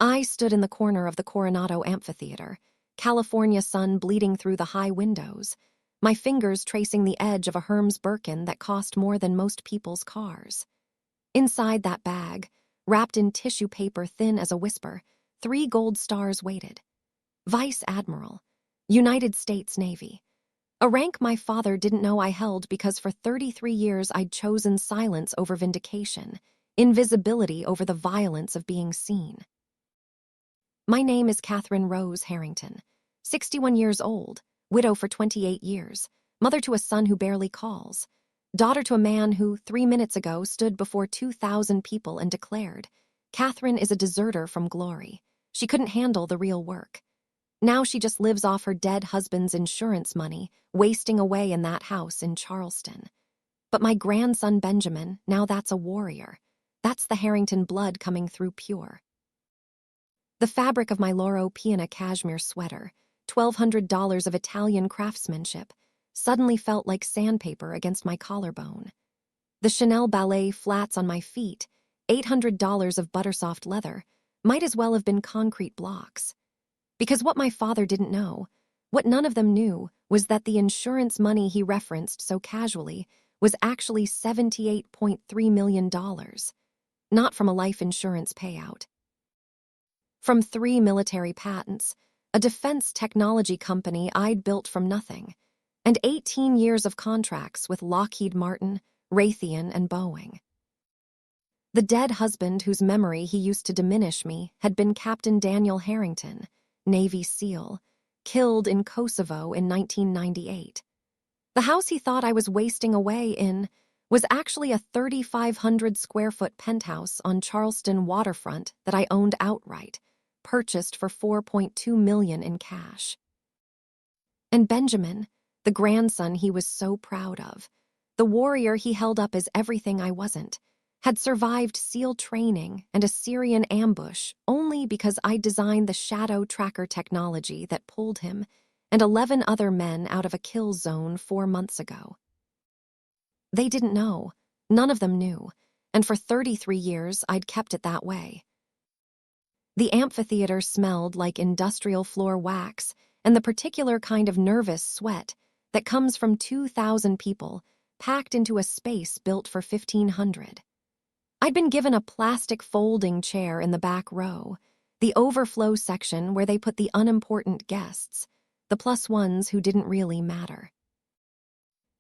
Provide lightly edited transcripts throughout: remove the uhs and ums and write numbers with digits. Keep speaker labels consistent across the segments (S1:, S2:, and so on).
S1: I stood in the corner of the Coronado Amphitheater, California sun bleeding through the high windows, my fingers tracing the edge of a Hermes Birkin that cost more than most people's cars. Inside that bag, wrapped in tissue paper thin as a whisper, 3 gold stars waited. Vice Admiral, United States Navy. A rank my father didn't know I held because for 33 years I'd chosen silence over vindication, invisibility over the violence of being seen. My name is Catherine Rose Harrington, 61 years old, widow for 28 years, mother to a son who barely calls, daughter to a man who 3 minutes ago stood before 2,000 people and declared, "Catherine is a deserter from glory. She couldn't handle the real work." Now she just lives off her dead husband's insurance money, wasting away in that house in Charleston. But my grandson Benjamin, now that's a warrior. That's the Harrington blood coming through pure. The fabric of my Loro Piana cashmere sweater, $1,200 of Italian craftsmanship, suddenly felt like sandpaper against my collarbone. The Chanel ballet flats on my feet, $800 of buttersoft leather, might as well have been concrete blocks. Because what my father didn't know, what none of them knew, was that the insurance money he referenced so casually was actually $78.3 million, not from a life insurance payout. From 3 military patents, a defense technology company I'd built from nothing, and 18 years of contracts with Lockheed Martin, Raytheon, and Boeing. The dead husband whose memory he used to diminish me had been Captain Daniel Harrington, Navy SEAL, killed in Kosovo in 1998. The house he thought I was wasting away in was actually a 3,500-square-foot penthouse on Charleston waterfront that I owned outright, purchased for $4.2 million in cash. And Benjamin, the grandson he was so proud of, the warrior he held up as everything I wasn't, had survived SEAL training and a Syrian ambush only because I designed the shadow tracker technology that pulled him and 11 other men out of a kill zone 4 months ago. They didn't know, none of them knew, and for 33 years I'd kept it that way. The amphitheater smelled like industrial floor wax and the particular kind of nervous sweat that comes from 2,000 people packed into a space built for 1,500. I'd been given a plastic folding chair in the back row, the overflow section where they put the unimportant guests, the +1s who didn't really matter.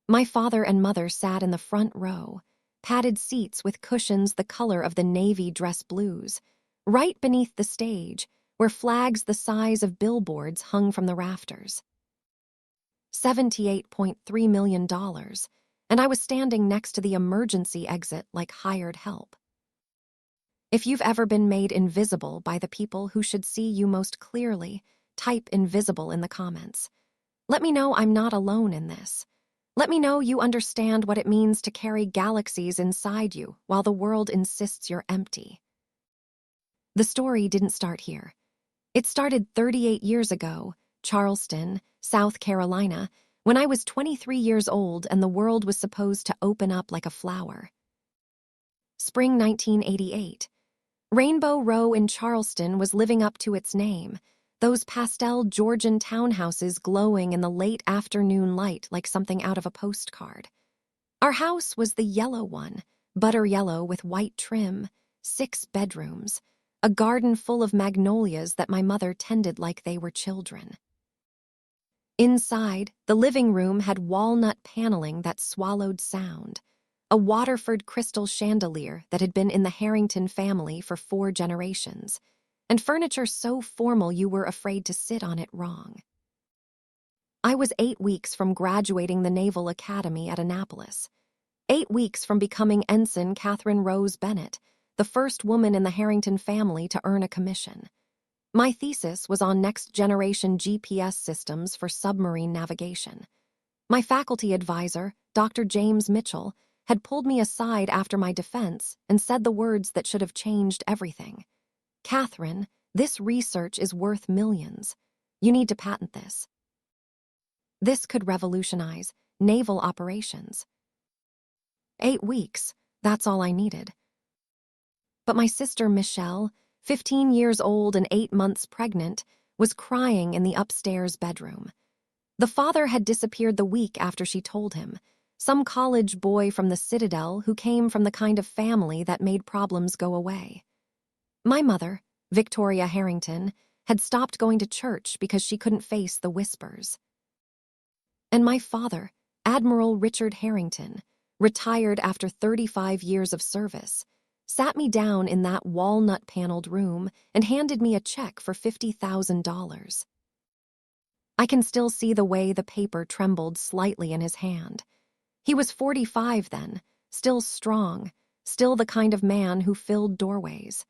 S1: My father and mother sat in the front row, padded seats with cushions the color of the navy dress blues, right beneath the stage, where flags the size of billboards hung from the rafters. $78.3 million, and I was standing next to the emergency exit like hired help. If you've ever been made invisible by the people who should see you most clearly, type invisible in the comments. Let me know I'm not alone in this. Let me know you understand what it means to carry galaxies inside you while the world insists you're empty. The story didn't start here. It started 38 years ago, Charleston, South Carolina, when I was 23 years old and the world was supposed to open up like a flower. Spring 1988. Rainbow Row in Charleston was living up to its name, those pastel Georgian townhouses glowing in the late afternoon light like something out of a postcard. Our house was the yellow one, butter yellow with white trim, 6 bedrooms, a garden full of magnolias that my mother tended like they were children. Inside, the living room had walnut paneling that swallowed sound, a Waterford crystal chandelier that had been in the Harrington family for 4 generations, and furniture so formal you were afraid to sit on it wrong. I was 8 weeks from graduating the Naval Academy at Annapolis, 8 weeks from becoming Ensign Catherine Rose Bennett, the first woman in the Harrington family to earn a commission. My thesis was on next-generation GPS systems for submarine navigation. My faculty advisor, Dr. James Mitchell, had pulled me aside after my defense and said the words that should have changed everything. "Catherine, this research is worth millions. You need to patent this. This could revolutionize naval operations." 8 weeks, that's all I needed. But my sister Michelle, 15 years old and 8 months pregnant, was crying in the upstairs bedroom. The father had disappeared the week after she told him, some college boy from the Citadel who came from the kind of family that made problems go away. My mother, Victoria Harrington, had stopped going to church because she couldn't face the whispers. And my father, Admiral Richard Harrington, retired after 35 years of service, sat me down in that walnut-paneled room and handed me a check for $50,000. I can still see the way the paper trembled slightly in his hand. He was 45 then, still strong, still the kind of man who filled doorways.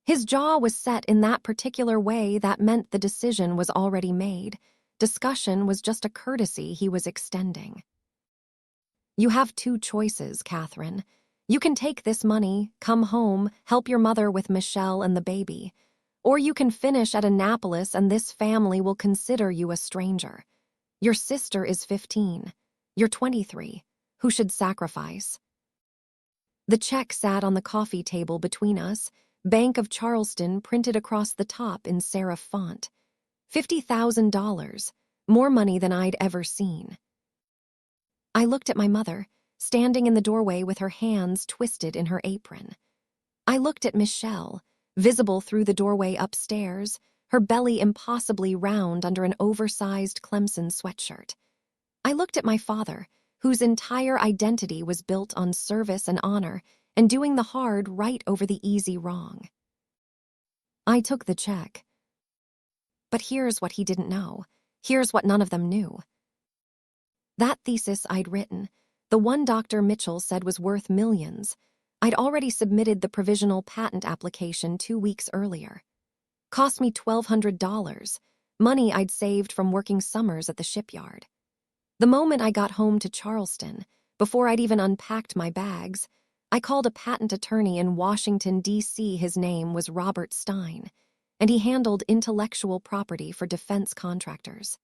S1: His jaw was set in that particular way that meant the decision was already made. Discussion was just a courtesy he was extending. You have 2 choices, Catherine. You can take this money, come home, help your mother with Michelle and the baby. Or you can finish at Annapolis and this family will consider you a stranger. Your sister is 15. You're 23. Who should sacrifice? The check sat on the coffee table between us, Bank of Charleston printed across the top in serif font. $50,000, more money than I'd ever seen. I looked at my mother, standing in the doorway with her hands twisted in her apron. I looked at Michelle, visible through the doorway upstairs, her belly impossibly round under an oversized Clemson sweatshirt. I looked at my father, whose entire identity was built on service and honor and doing the hard right over the easy wrong. I took the check. But here's what he didn't know. Here's what none of them knew. That thesis I'd written, the one Dr. Mitchell said was worth millions, I'd already submitted the provisional patent application 2 weeks earlier. Cost me $1,200, money I'd saved from working summers at the shipyard. The moment I got home to Charleston, before I'd even unpacked my bags, I called a patent attorney in Washington, D.C. His name was Robert Stein, and he handled intellectual property for defense contractors.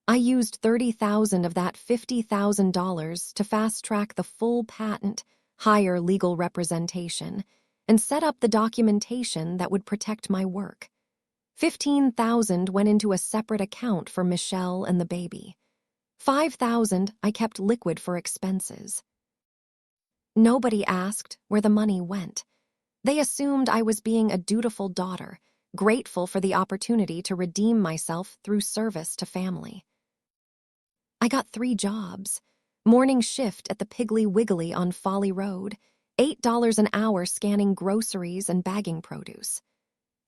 S1: I used $30,000 of that $50,000 to fast-track the full patent, hire legal representation, and set up the documentation that would protect my work. $15,000 went into a separate account for Michelle and the baby. $5,000 I kept liquid for expenses. Nobody asked where the money went. They assumed I was being a dutiful daughter, grateful for the opportunity to redeem myself through service to family. I got 3 jobs. Morning shift at the Piggly Wiggly on Folly Road, $8 an hour scanning groceries and bagging produce.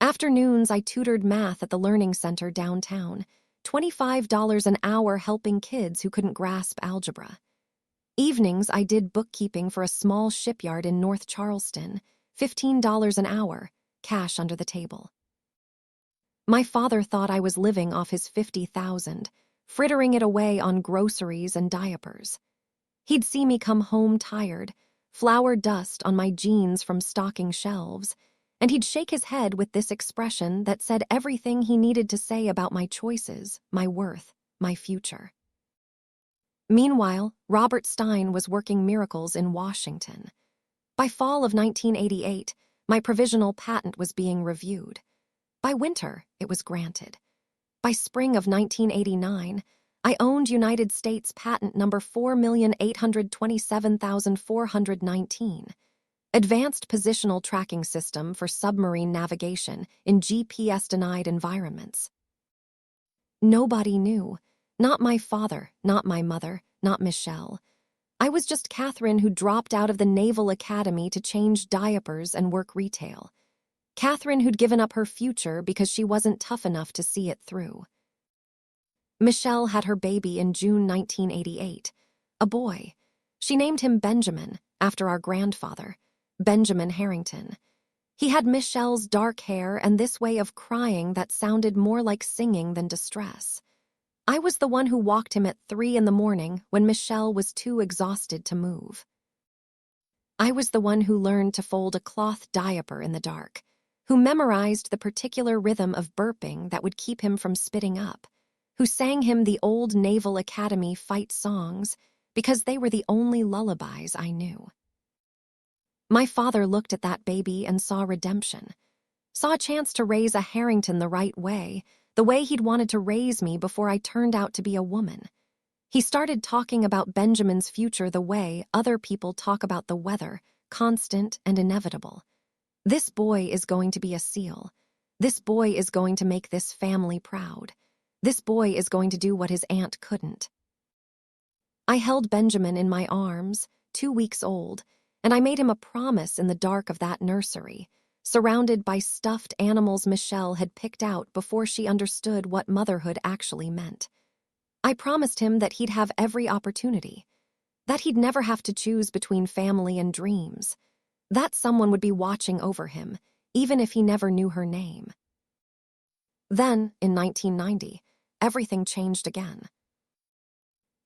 S1: Afternoons, I tutored math at the Learning Center downtown, $25 an hour helping kids who couldn't grasp algebra. Evenings, I did bookkeeping for a small shipyard in North Charleston, $15 an hour, cash under the table. My father thought I was living off his $50,000, frittering it away on groceries and diapers. He'd see me come home tired, flour dust on my jeans from stocking shelves, and he'd shake his head with this expression that said everything he needed to say about my choices, my worth, my future. Meanwhile, Robert Stein was working miracles in Washington. By fall of 1988, my provisional patent was being reviewed. By winter, it was granted. By spring of 1989, I owned United States patent number 4,827,419, Advanced Positional Tracking System for Submarine Navigation in GPS-denied environments. Nobody knew. Not my father, not my mother, not Michelle. I was just Catherine who dropped out of the Naval Academy to change diapers and work retail. Catherine who'd given up her future because she wasn't tough enough to see it through. Michelle had her baby in June 1988, a boy. She named him Benjamin, after our grandfather, Benjamin Harrington. He had Michelle's dark hair and this way of crying that sounded more like singing than distress. I was the one who walked him at 3 a.m. when Michelle was too exhausted to move. I was the one who learned to fold a cloth diaper in the dark, who memorized the particular rhythm of burping that would keep him from spitting up, who sang him the old Naval Academy fight songs because they were the only lullabies I knew. My father looked at that baby and saw redemption, Saw a chance to raise a Harrington the right way, the way he'd wanted to raise me before I turned out to be a woman. He started talking about Benjamin's future the way other people talk about the weather, constant and inevitable. This boy is going to be a SEAL. This boy is going to make this family proud. This boy is going to do what his aunt couldn't. I held Benjamin in my arms, 2 weeks old, and I made him a promise in the dark of that nursery, surrounded by stuffed animals Michelle had picked out before she understood what motherhood actually meant. I promised him that he'd have every opportunity, that he'd never have to choose between family and dreams, that someone would be watching over him, even if he never knew her name. Then, in 1990, everything changed again.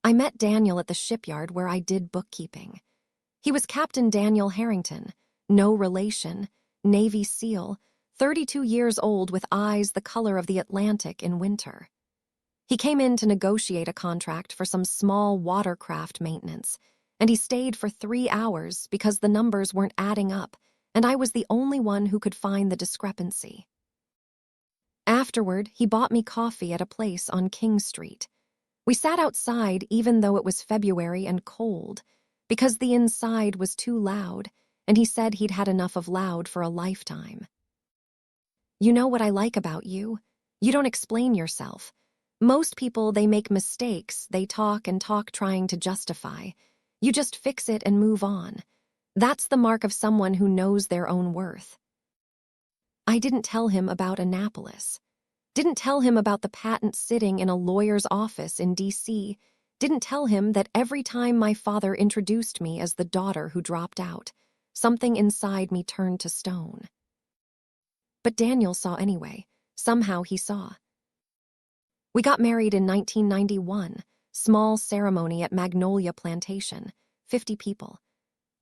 S1: I met Daniel at the shipyard where I did bookkeeping. He was Captain Daniel Harrington, no relation, Navy SEAL, 32 years old with eyes the color of the Atlantic in winter. He came in to negotiate a contract for some small watercraft maintenance, and he stayed for 3 hours because the numbers weren't adding up, and I was the only one who could find the discrepancy. Afterward, he bought me coffee at a place on King Street. We sat outside even though it was February and cold, because the inside was too loud, and he said he'd had enough of loud for a lifetime. You know what I like about you? You don't explain yourself. Most people, they make mistakes, they talk and talk trying to justify. You just fix it and move on. That's the mark of someone who knows their own worth. I didn't tell him about Annapolis. Didn't tell him about the patent sitting in a lawyer's office in D.C. Didn't tell him that every time my father introduced me as the daughter who dropped out, something inside me turned to stone. But Daniel saw anyway. Somehow he saw. We got married in 1991, small ceremony at Magnolia Plantation, 50 people.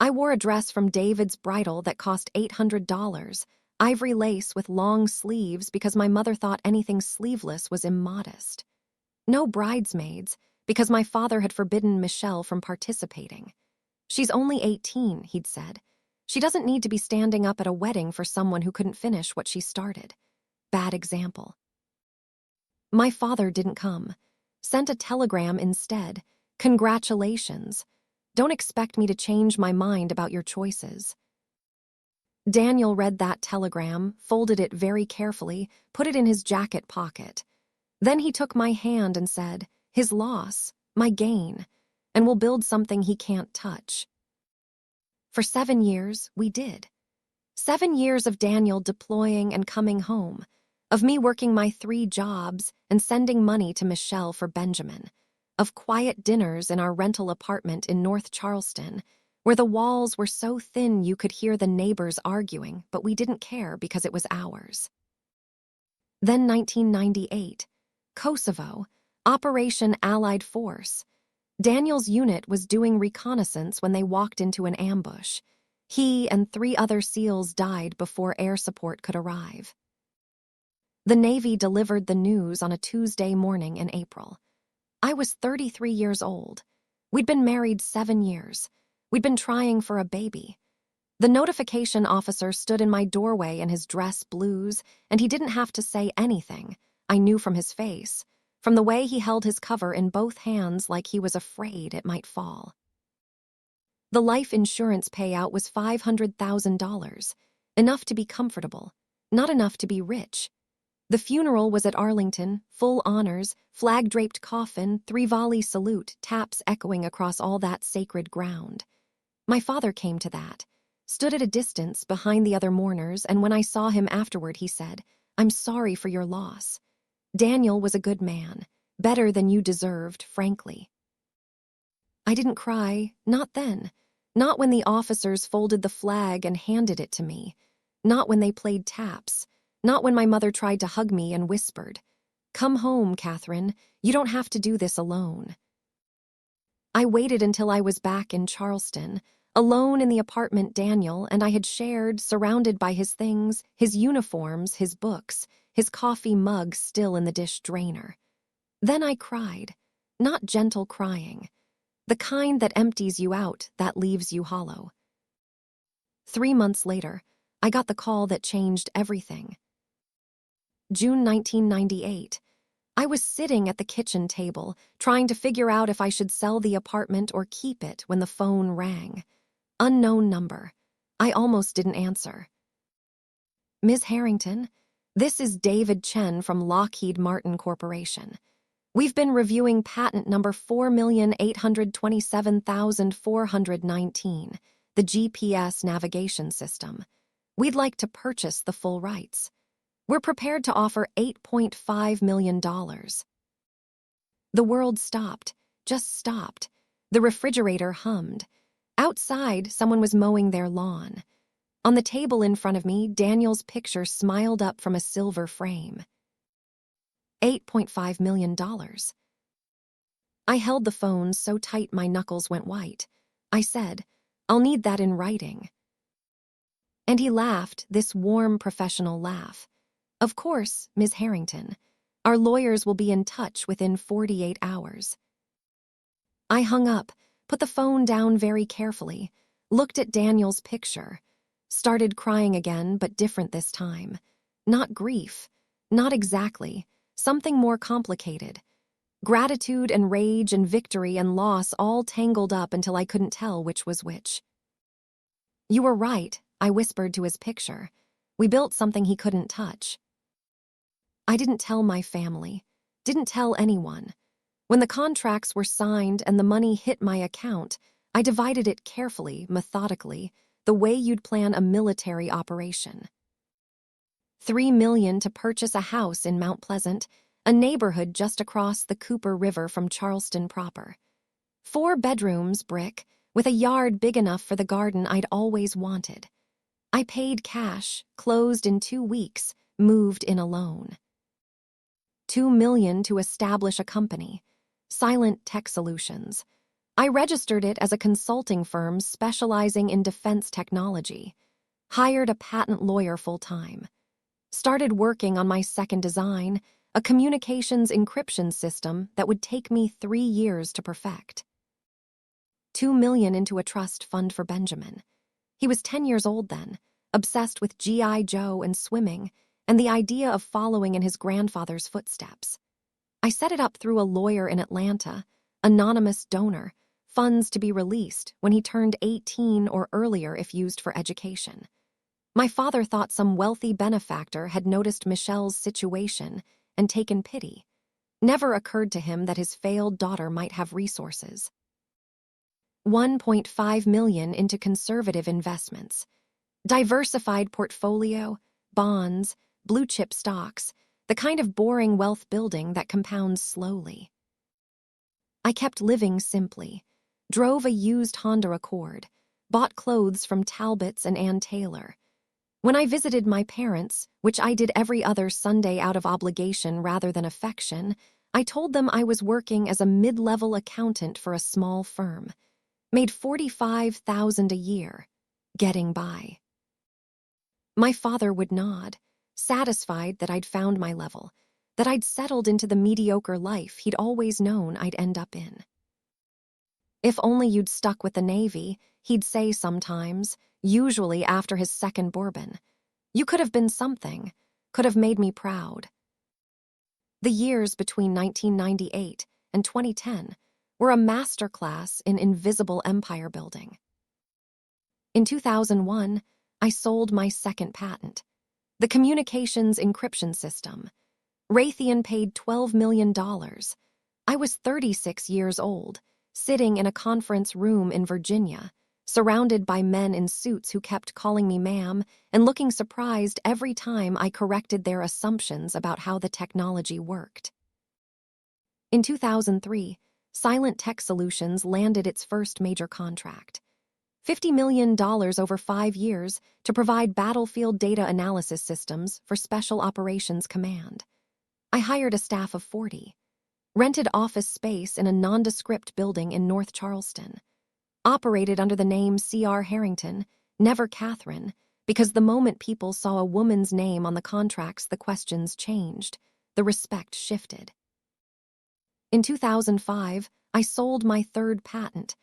S1: I wore a dress from David's Bridal that cost $800, ivory lace with long sleeves because my mother thought anything sleeveless was immodest. No bridesmaids, because my father had forbidden Michelle from participating. She's only 18, he'd said. She doesn't need to be standing up at a wedding for someone who couldn't finish what she started. Bad example. My father didn't come. Sent a telegram instead. Congratulations. Don't expect me to change my mind about your choices. Daniel read that telegram, folded it very carefully, put it in his jacket pocket. Then he took my hand and said, his loss, my gain, and we'll build something he can't touch. For 7 years, we did. 7 years of Daniel deploying and coming home, of me working my 3 jobs and sending money to Michelle for Benjamin, of quiet dinners in our rental apartment in North Charleston, where the walls were so thin you could hear the neighbors arguing, but we didn't care because it was ours. Then 1998, Kosovo, Operation Allied Force. Daniel's unit was doing reconnaissance when they walked into an ambush. He and 3 other SEALs died before air support could arrive. The Navy delivered the news on a Tuesday morning in April. I was 33 years old. We'd been married 7 years. We'd been trying for a baby. The notification officer stood in my doorway in his dress blues, and he didn't have to say anything. I knew from his face, from the way he held his cover in both hands like he was afraid it might fall. The life insurance payout was $500,000, enough to be comfortable, not enough to be rich. The funeral was at Arlington, full honors, flag-draped coffin, 3-volley salute, taps echoing across all that sacred ground. My father came to that, stood at a distance behind the other mourners, and when I saw him afterward, he said, "I'm sorry for your loss. Daniel was a good man, better than you deserved, frankly." I didn't cry, not then, not when the officers folded the flag and handed it to me, not when they played taps, not when my mother tried to hug me and whispered, "Come home, Catherine, you don't have to do this alone." I waited until I was back in Charleston, alone in the apartment Daniel and I had shared, surrounded by his things, his uniforms, his books, his coffee mug still in the dish drainer. Then I cried, not gentle crying, the kind that empties you out, that leaves you hollow. 3 months later, I got the call that changed everything. June 1998. I was sitting at the kitchen table, trying to figure out if I should sell the apartment or keep it when the phone rang. Unknown number. I almost didn't answer. Ms. Harrington, this is David Chen from Lockheed Martin Corporation. We've been reviewing patent number 4,827,419, the GPS navigation system. We'd like to purchase the full rights. We're prepared to offer $8.5 million. The world stopped, just stopped. The refrigerator hummed. Outside, someone was mowing their lawn. On the table in front of me, Daniel's picture smiled up from a silver frame. $8.5 million. I held the phone so tight my knuckles went white. I said, "I'll need that in writing." And he laughed, this warm professional laugh. "Of course, Ms. Harrington. Our lawyers will be in touch within 48 hours. I hung up, put the phone down very carefully, looked at Daniel's picture, started crying again, but different this time. Not grief, not exactly, something more complicated. Gratitude and rage and victory and loss all tangled up until I couldn't tell which was which. "You were right," I whispered to his picture. "We built something he couldn't touch." I didn't tell my family, didn't tell anyone. When the contracts were signed and the money hit my account, I divided it carefully, methodically, the way you'd plan a military operation. $3 million to purchase a house in Mount Pleasant, a neighborhood just across the Cooper River from Charleston proper. 4 bedrooms, brick, with a yard big enough for the garden I'd always wanted. I paid cash, closed in 2 weeks, moved in alone. $2 million to establish a company, Silent Tech Solutions. I registered it as a consulting firm specializing in defense technology. Hired a patent lawyer full-time. Started working on my second design, a communications encryption system that would take me 3 years to perfect. $2 million into a trust fund for Benjamin. He was 10 years old then, obsessed with G.I. Joe and swimming, and the idea of following in his grandfather's footsteps. I set it up through a lawyer in Atlanta, anonymous donor, funds to be released when he turned 18 or earlier if used for education. My father thought some wealthy benefactor had noticed Michelle's situation and taken pity. Never occurred to him that his failed daughter might have resources. $1.5 million into conservative investments. Diversified portfolio, bonds, blue-chip stocks, the kind of boring wealth building that compounds slowly. I kept living simply, drove a used Honda Accord, bought clothes from Talbot's and Ann Taylor. When I visited my parents, which I did every other Sunday out of obligation rather than affection, I told them I was working as a mid-level accountant for a small firm. Made $45,000 a year, getting by. My father would nod, satisfied that I'd found my level, that I'd settled into the mediocre life he'd always known I'd end up in. "If only you'd stuck with the Navy," he'd say sometimes, usually after his second bourbon. "You could have been something, could have made me proud." The years between 1998 and 2010 were a masterclass in invisible empire building. In 2001, I sold my second patent, the communications encryption system. Raytheon paid $12 million. I was 36 years old, sitting in a conference room in Virginia, surrounded by men in suits who kept calling me ma'am and looking surprised every time I corrected their assumptions about how the technology worked. In 2003, Silent Tech Solutions landed its first major contract. $50 million over 5 years to provide battlefield data analysis systems for Special Operations Command. I hired a staff of 40. Rented office space in a nondescript building in North Charleston. Operated under the name C.R. Harrington, never Catherine, because the moment people saw a woman's name on the contracts, the questions changed, the respect shifted. In 2005, I sold my third patent,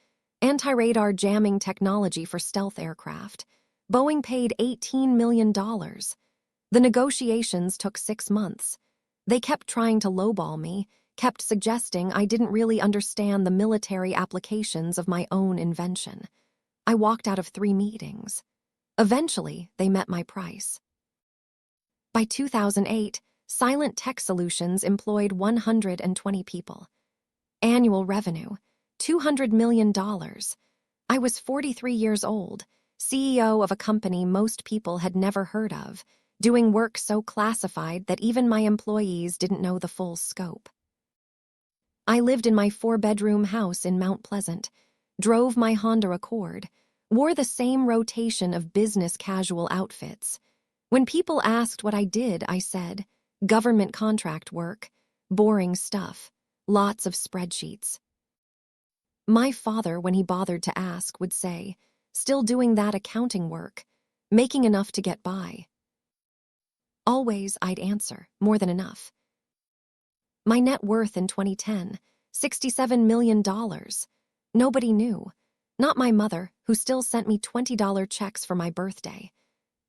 S1: anti-radar jamming technology for stealth aircraft, Boeing paid $18 million. The negotiations took 6 months. They kept trying to lowball me, kept suggesting I didn't really understand the military applications of my own invention. I walked out of 3 meetings. Eventually, they met my price. By 2008, Silent Tech Solutions employed 120 people. Annual revenue, $200 million. I was 43 years old, CEO of a company most people had never heard of, doing work so classified that even my employees didn't know the full scope. I lived in my 4-bedroom house in Mount Pleasant, drove my Honda Accord, wore the same rotation of business casual outfits. When people asked what I did, I said, government contract work, boring stuff, lots of spreadsheets. My father, when he bothered to ask, would say, still doing that accounting work, making enough to get by. Always I'd answer, more than enough. My net worth in 2010, $67 million. Nobody knew. Not my mother, who still sent me $20 checks for my birthday.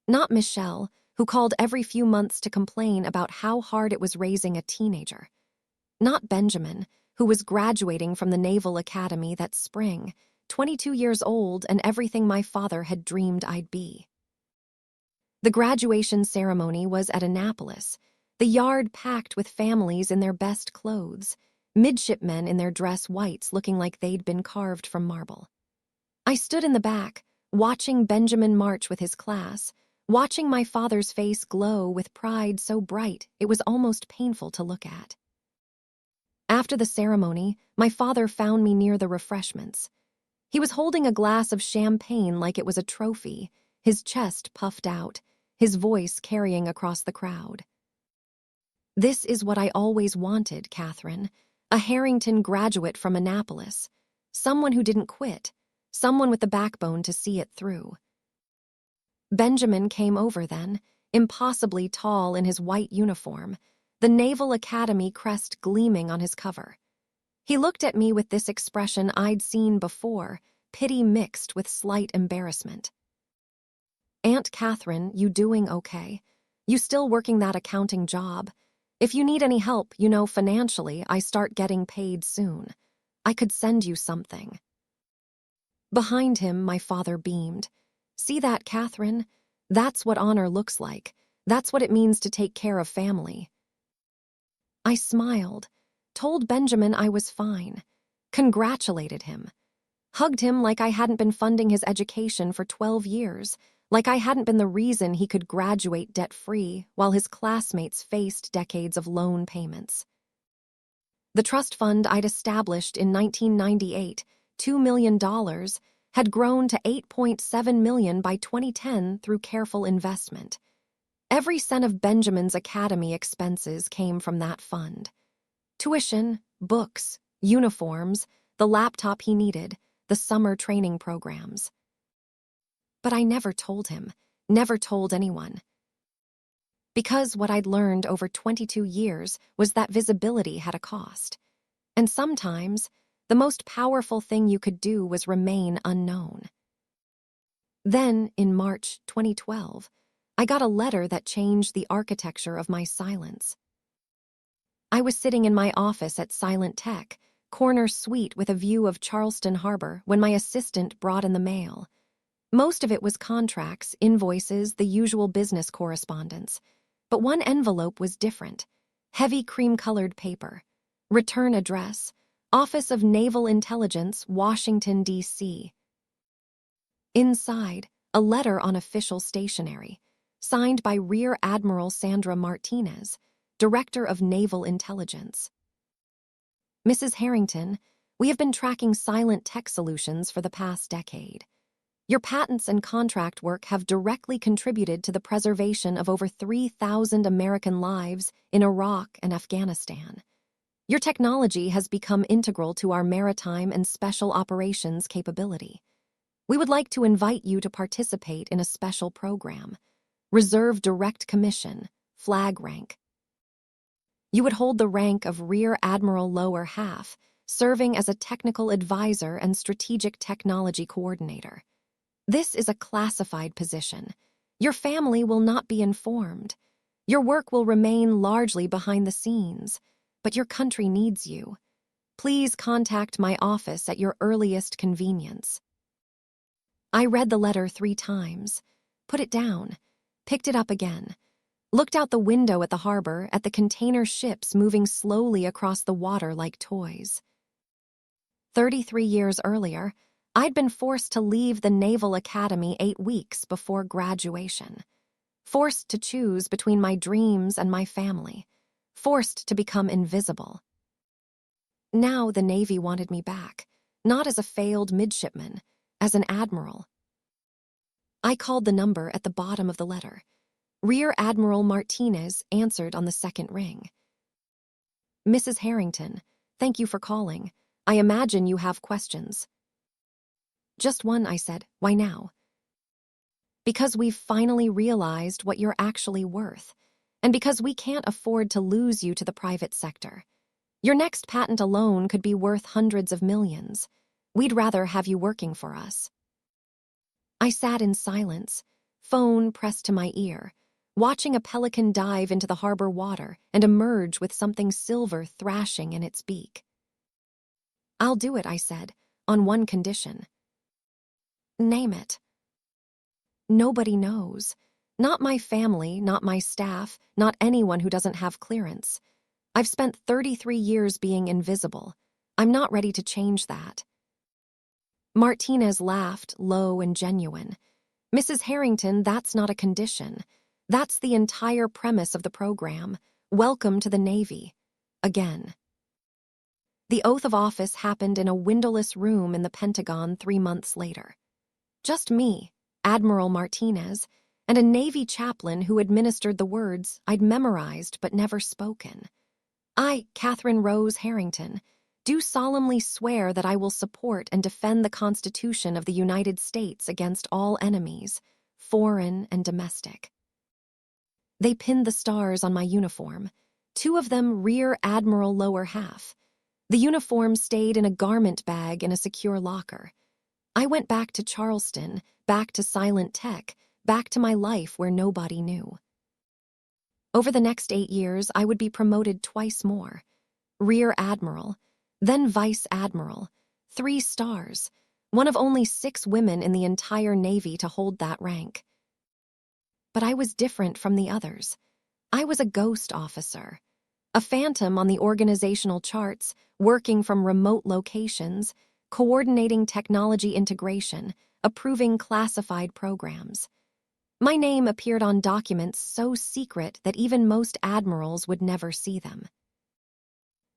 S1: Not Michelle, who called every few months to complain about how hard it was raising a teenager. Not Benjamin, who was graduating from the Naval Academy that spring, 22 years old and everything my father had dreamed I'd be. The graduation ceremony was at Annapolis, the yard packed with families in their best clothes, midshipmen in their dress whites looking like they'd been carved from marble. I stood in the back, watching Benjamin march with his class, watching my father's face glow with pride so bright it was almost painful to look at. After the ceremony, my father found me near the refreshments. He was holding a glass of champagne like it was a trophy, his chest puffed out, his voice carrying across the crowd. This is what I always wanted, Catherine, a Harrington graduate from Annapolis, someone who didn't quit, someone with the backbone to see it through. Benjamin came over then, impossibly tall in his white uniform, the Naval Academy crest gleaming on his cover. He looked at me with this expression I'd seen before, pity mixed with slight embarrassment. Aunt Catherine, you doing okay? You still working that accounting job? If you need any help, financially, I start getting paid soon. I could send you something. Behind him, my father beamed. See that, Catherine? That's what honor looks like. That's what it means to take care of family. I smiled, told Benjamin I was fine, congratulated him, hugged him like I hadn't been funding his education for 12 years, like I hadn't been the reason he could graduate debt-free while his classmates faced decades of loan payments. The trust fund I'd established in 1998, $2 million, had grown to $8.7 million by 2010 through careful investment. Every cent of Benjamin's academy expenses came from that fund. Tuition, books, uniforms, the laptop he needed, the summer training programs. But I never told him, never told anyone. Because what I'd learned over 22 years was that visibility had a cost. And sometimes, the most powerful thing you could do was remain unknown. Then, in March 2012, I got a letter that changed the architecture of my silence. I was sitting in my office at Silent Tech, corner suite with a view of Charleston Harbor, when my assistant brought in the mail. Most of it was contracts, invoices, the usual business correspondence. But one envelope was different. Heavy cream-colored paper. Return address. Office of Naval Intelligence, Washington, D.C. Inside, a letter on official stationery, signed by Rear Admiral Sandra Martinez, Director of Naval Intelligence. Mrs. Harrington, we have been tracking Silent Tech Solutions for the past decade. Your patents and contract work have directly contributed to the preservation of over 3,000 American lives in Iraq and Afghanistan. Your technology has become integral to our maritime and special operations capability. We would like to invite you to participate in a special program. Reserve Direct Commission, Flag Rank. You would hold the rank of Rear Admiral Lower Half, serving as a technical advisor and strategic technology coordinator. This is a classified position. Your family will not be informed. Your work will remain largely behind the scenes, but your country needs you. Please contact my office at your earliest convenience. I read the letter 3 times, put it down, picked it up again, looked out the window at the harbor at the container ships moving slowly across the water like toys. 33 years earlier, I'd been forced to leave the Naval Academy 8 weeks before graduation. Forced to choose between my dreams and my family. Forced to become invisible. Now the Navy wanted me back, not as a failed midshipman, as an admiral. I called the number at the bottom of the letter. Rear Admiral Martinez answered on the second ring. Mrs. Harrington, thank you for calling. I imagine you have questions. Just one, I said. Why now? Because we've finally realized what you're actually worth, and because we can't afford to lose you to the private sector. Your next patent alone could be worth hundreds of millions. We'd rather have you working for us. I sat in silence, phone pressed to my ear, watching a pelican dive into the harbor water and emerge with something silver thrashing in its beak. I'll do it, I said, on one condition. Name it. Nobody knows. Not my family, not my staff, not anyone who doesn't have clearance. I've spent 33 years being invisible. I'm not ready to change that. Martinez laughed, low and genuine. Mrs. Harrington, that's not a condition. That's the entire premise of the program. Welcome to the Navy. Again. The oath of office happened in a windowless room in the Pentagon 3 months later. Just me, Admiral Martinez, and a Navy chaplain who administered the words I'd memorized but never spoken. I, Catherine Rose Harrington, do solemnly swear that I will support and defend the Constitution of the United States against all enemies, foreign and domestic. They pinned the stars on my uniform, 2 of them Rear Admiral lower half. The uniform stayed in a garment bag in a secure locker. I went back to Charleston, back to silent tech, back to my life where nobody knew. Over the next 8 years, I would be promoted twice more. Rear Admiral, then Vice Admiral, 3 stars, one of only 6 women in the entire Navy to hold that rank. But I was different from the others. I was a ghost officer, a phantom on the organizational charts, working from remote locations, coordinating technology integration, approving classified programs. My name appeared on documents so secret that even most admirals would never see them.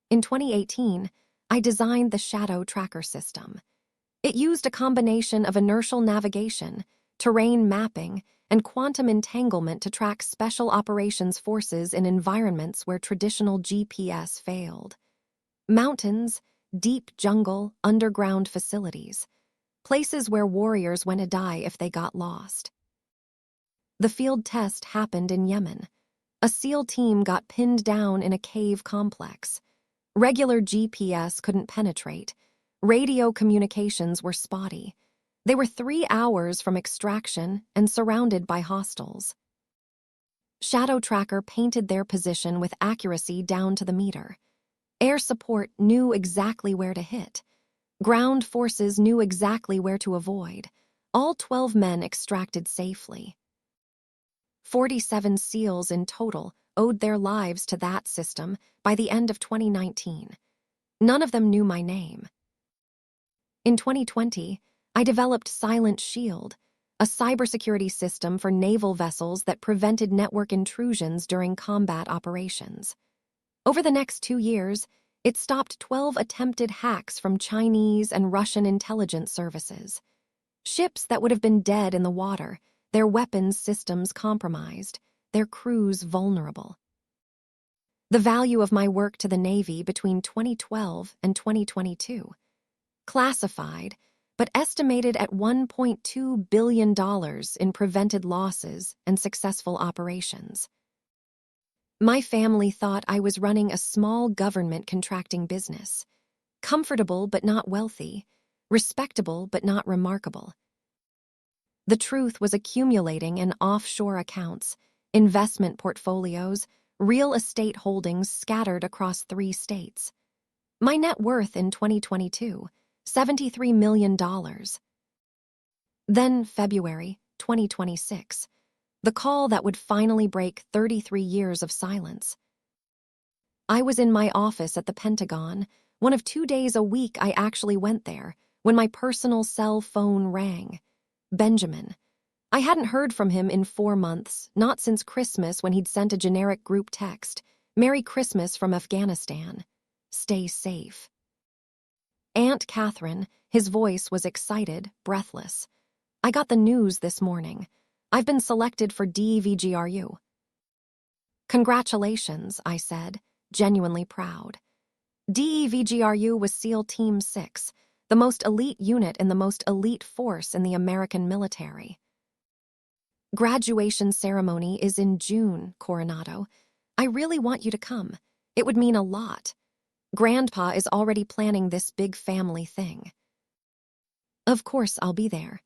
S1: In 2018, I designed the Shadow Tracker system. It used a combination of inertial navigation, terrain mapping, and quantum entanglement to track special operations forces in environments where traditional GPS failed. Mountains, deep jungle, underground facilities, places where warriors went to die if they got lost. The field test happened in Yemen. A SEAL team got pinned down in a cave complex. Regular GPS couldn't penetrate. Radio communications were spotty. They were 3 hours from extraction and surrounded by hostiles. Shadow Tracker painted their position with accuracy down to the meter. Air support knew exactly where to hit. Ground forces knew exactly where to avoid. All 12 men extracted safely. 47 SEALs in total owed their lives to that system by the end of 2019. None of them knew my name. In 2020, I developed Silent Shield, a cybersecurity system for naval vessels that prevented network intrusions during combat operations. Over the next 2 years, it stopped 12 attempted hacks from Chinese and Russian intelligence services. Ships that would have been dead in the water, their weapons systems compromised, their crews vulnerable. The value of my work to the Navy between 2012 and 2022. Classified, but estimated at $1.2 billion in prevented losses and successful operations. My family thought I was running a small government contracting business. Comfortable but not wealthy, respectable but not remarkable. The truth was accumulating in offshore accounts, investment portfolios, real estate holdings scattered across 3 states. My net worth in 2022, $73 million. Then February 2026, the call that would finally break 33 years of silence. I was in my office at the Pentagon, one of 2 days a week I actually went there, when my personal cell phone rang. Benjamin. I hadn't heard from him in 4 months, not since Christmas when he'd sent a generic group text, "Merry Christmas from Afghanistan. Stay safe." Aunt Catherine, his voice was excited, breathless. "I got the news this morning. I've been selected for DEVGRU." "Congratulations," I said, genuinely proud. DEVGRU was SEAL Team 6, the most elite unit in the most elite force in the American military. "Graduation ceremony is in June, Coronado. I really want you to come. It would mean a lot. Grandpa is already planning this big family thing." "Of course I'll be there."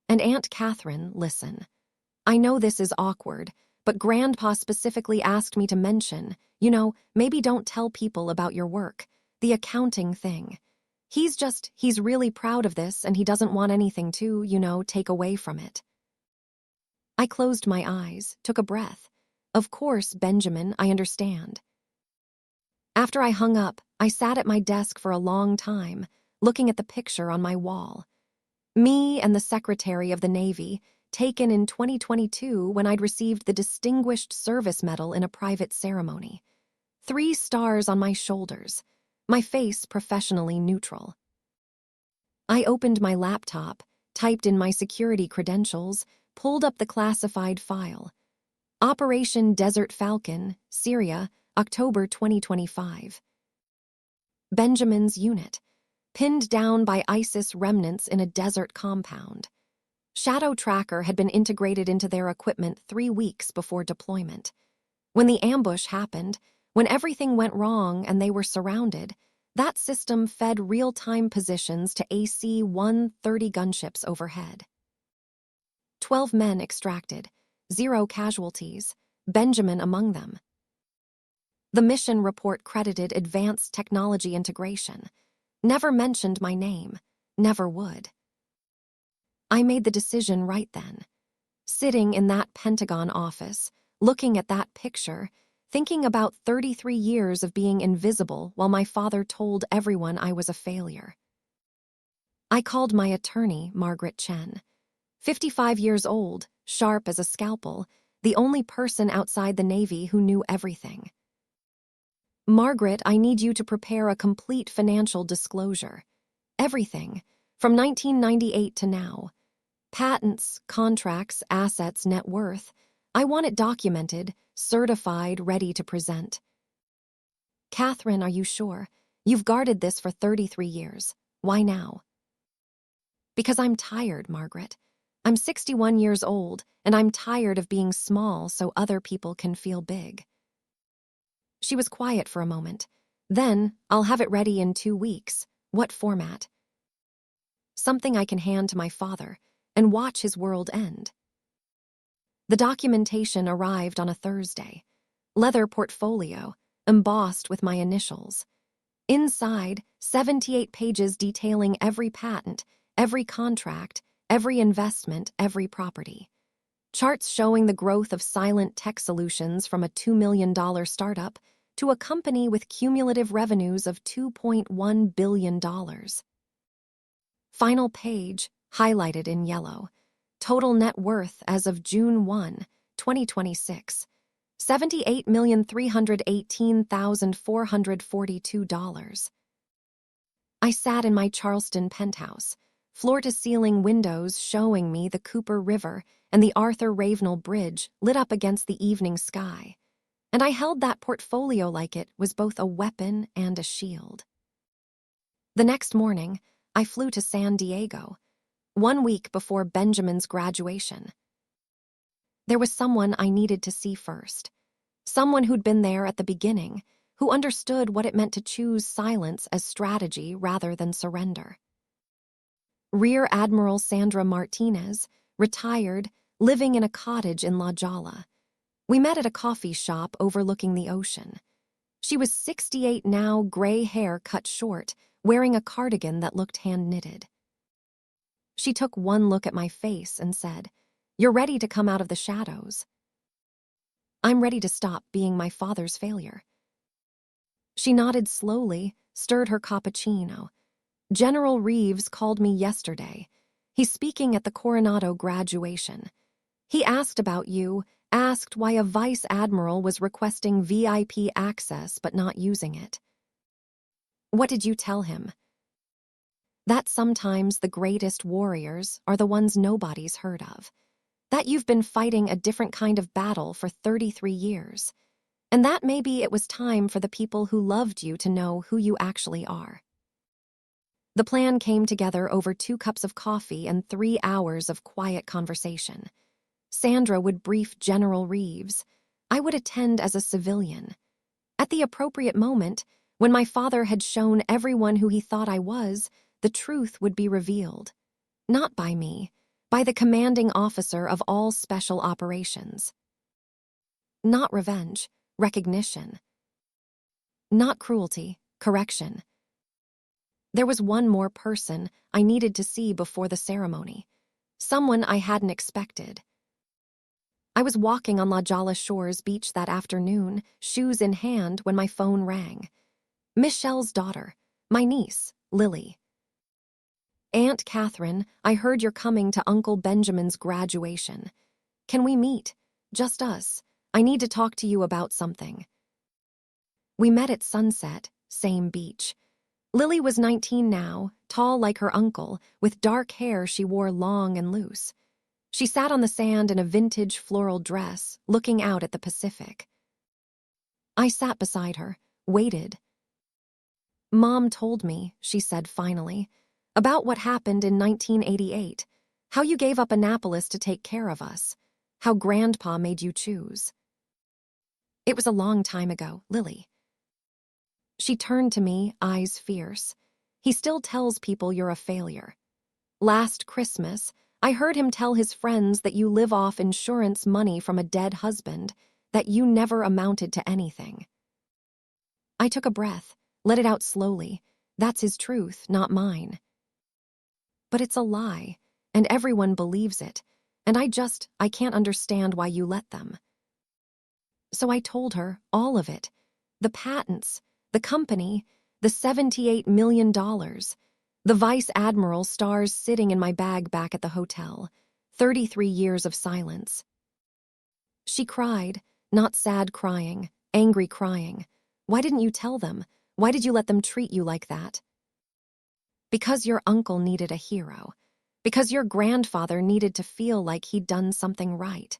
S1: "And Aunt Catherine, listen. I know this is awkward, but Grandpa specifically asked me to mention, maybe don't tell people about your work, the accounting thing. He's really proud of this and he doesn't want anything to, take away from it." I closed my eyes, took a breath. "Of course, Benjamin, I understand." After I hung up, I sat at my desk for a long time, looking at the picture on my wall. Me and the Secretary of the Navy, taken in 2022 when I'd received the Distinguished Service Medal in a private ceremony. 3 stars on my shoulders, my face professionally neutral. I opened my laptop, typed in my security credentials, pulled up the classified file. Operation Desert Falcon, Syria, October 2025. Benjamin's unit, pinned down by ISIS remnants in a desert compound. Shadow Tracker had been integrated into their equipment 3 weeks before deployment. When the ambush happened, when everything went wrong and they were surrounded, that system fed real-time positions to AC-130 gunships overhead. 12 men extracted, 0 casualties, Benjamin among them. The mission report credited advanced technology integration, never mentioned my name, never would. I made the decision right then. Sitting in that Pentagon office, looking at that picture, thinking about 33 years of being invisible while my father told everyone I was a failure. I called my attorney, Margaret Chen. 55 years old, sharp as a scalpel, the only person outside the Navy who knew everything. "Margaret, I need you to prepare a complete financial disclosure. Everything, from 1998 to now. Patents, contracts, assets, net worth. I want it documented, certified, ready to present." "Catherine, are you sure? You've guarded this for 33 years. Why now?" "Because I'm tired, Margaret. I'm 61 years old, and I'm tired of being small so other people can feel big." She was quiet for a moment. "Then, I'll have it ready in 2 weeks. What format?" "Something I can hand to my father and watch his world end." The documentation arrived on a Thursday. Leather portfolio, embossed with my initials. Inside, 78 pages detailing every patent, every contract, every investment, every property. Charts showing the growth of Silent Tech Solutions from a $2 million startup to a company with cumulative revenues of $2.1 billion. Final page, highlighted in yellow. Total net worth as of June 1, 2026, $78,318,442. I sat in my Charleston penthouse, floor-to-ceiling windows showing me the Cooper River and the Arthur Ravenel Bridge lit up against the evening sky, and I held that portfolio like it was both a weapon and a shield. The next morning, I flew to San Diego, 1 week before Benjamin's graduation. There was someone I needed to see first, someone who'd been there at the beginning, who understood what it meant to choose silence as strategy rather than surrender. Rear Admiral Sandra Martinez, retired, living in a cottage in La Jolla. We met at a coffee shop overlooking the ocean. She was 68 now, gray hair cut short, wearing a cardigan that looked hand-knitted. She took one look at my face and said, "You're ready to come out of the shadows." "I'm ready to stop being my father's failure." She nodded slowly, stirred her cappuccino. "General Reeves called me yesterday. He's speaking at the Coronado graduation. He asked about you, asked why a Vice Admiral was requesting VIP access but not using it." "What did you tell him?" "That sometimes the greatest warriors are the ones nobody's heard of. That you've been fighting a different kind of battle for 33 years. And that maybe it was time for the people who loved you to know who you actually are." The plan came together over 2 cups of coffee and 3 hours of quiet conversation. Sandra would brief General Reeves. I would attend as a civilian. At the appropriate moment, when my father had shown everyone who he thought I was, the truth would be revealed. Not by me, by the commanding officer of all special operations. Not revenge, recognition. Not cruelty, correction. There was one more person I needed to see before the ceremony. Someone I hadn't expected. I was walking on La Jolla Shores beach that afternoon, shoes in hand, when my phone rang. Michelle's daughter, my niece, Lily. "Aunt Catherine, I heard you're coming to Uncle Benjamin's graduation. Can we meet? Just us. I need to talk to you about something." We met at sunset, same beach. Lily was 19 now, tall like her uncle, with dark hair she wore long and loose. She sat on the sand in a vintage floral dress, looking out at the Pacific. I sat beside her, waited. "Mom told me," she said finally, "about what happened in 1988, how you gave up Annapolis to take care of us, how Grandpa made you choose." "It was a long time ago, Lily." She turned to me, eyes fierce. "He still tells people you're a failure. Last Christmas, I heard him tell his friends that you live off insurance money from a dead husband, that you never amounted to anything." I took a breath, let it out slowly. That's his truth, not mine. "But it's a lie, and everyone believes it, and I can't understand why you let them." So I told her all of it. The patents, the company, the $78 million. The Vice Admiral stars sitting in my bag back at the hotel. 33 years of silence. She cried, not sad crying, angry crying. "Why didn't you tell them? Why did you let them treat you like that?" "Because your uncle needed a hero. Because your grandfather needed to feel like he'd done something right.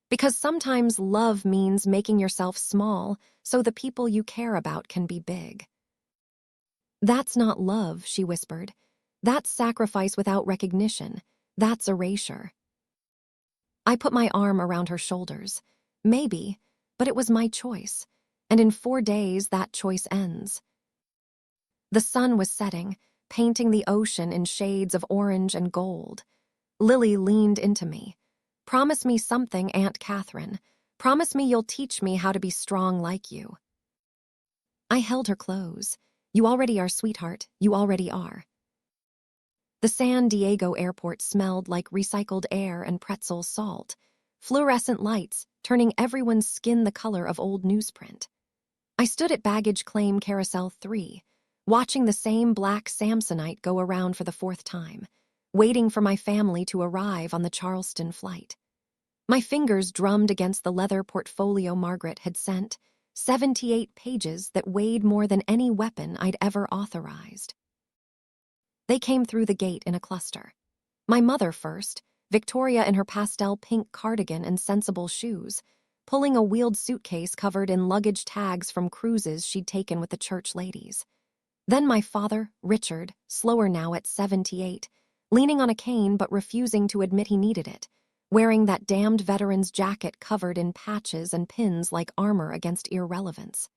S1: Because sometimes love means making yourself small so the people you care about can be big." "That's not love," she whispered. "That's sacrifice without recognition. That's erasure." I put my arm around her shoulders. Maybe, but it was my choice. And in 4 days, that choice ends. The sun was setting, painting the ocean in shades of orange and gold. Lily leaned into me. "Promise me something, Aunt Catherine. Promise me you'll teach me how to be strong like you." I held her close. "You already are, sweetheart. You already are." The San Diego airport smelled like recycled air and pretzel salt. Fluorescent lights, turning everyone's skin the color of old newsprint. I stood at baggage claim carousel 3, watching the same black Samsonite go around for the 4th time, waiting for my family to arrive on the Charleston flight. My fingers drummed against the leather portfolio Margaret had sent, 78 pages that weighed more than any weapon I'd ever authorized. They came through the gate in a cluster. My mother first, Victoria in her pastel pink cardigan and sensible shoes, pulling a wheeled suitcase covered in luggage tags from cruises she'd taken with the church ladies. Then my father, Richard, slower now at 78, leaning on a cane but refusing to admit he needed it, wearing that damned veteran's jacket covered in patches and pins like armor against irrelevance.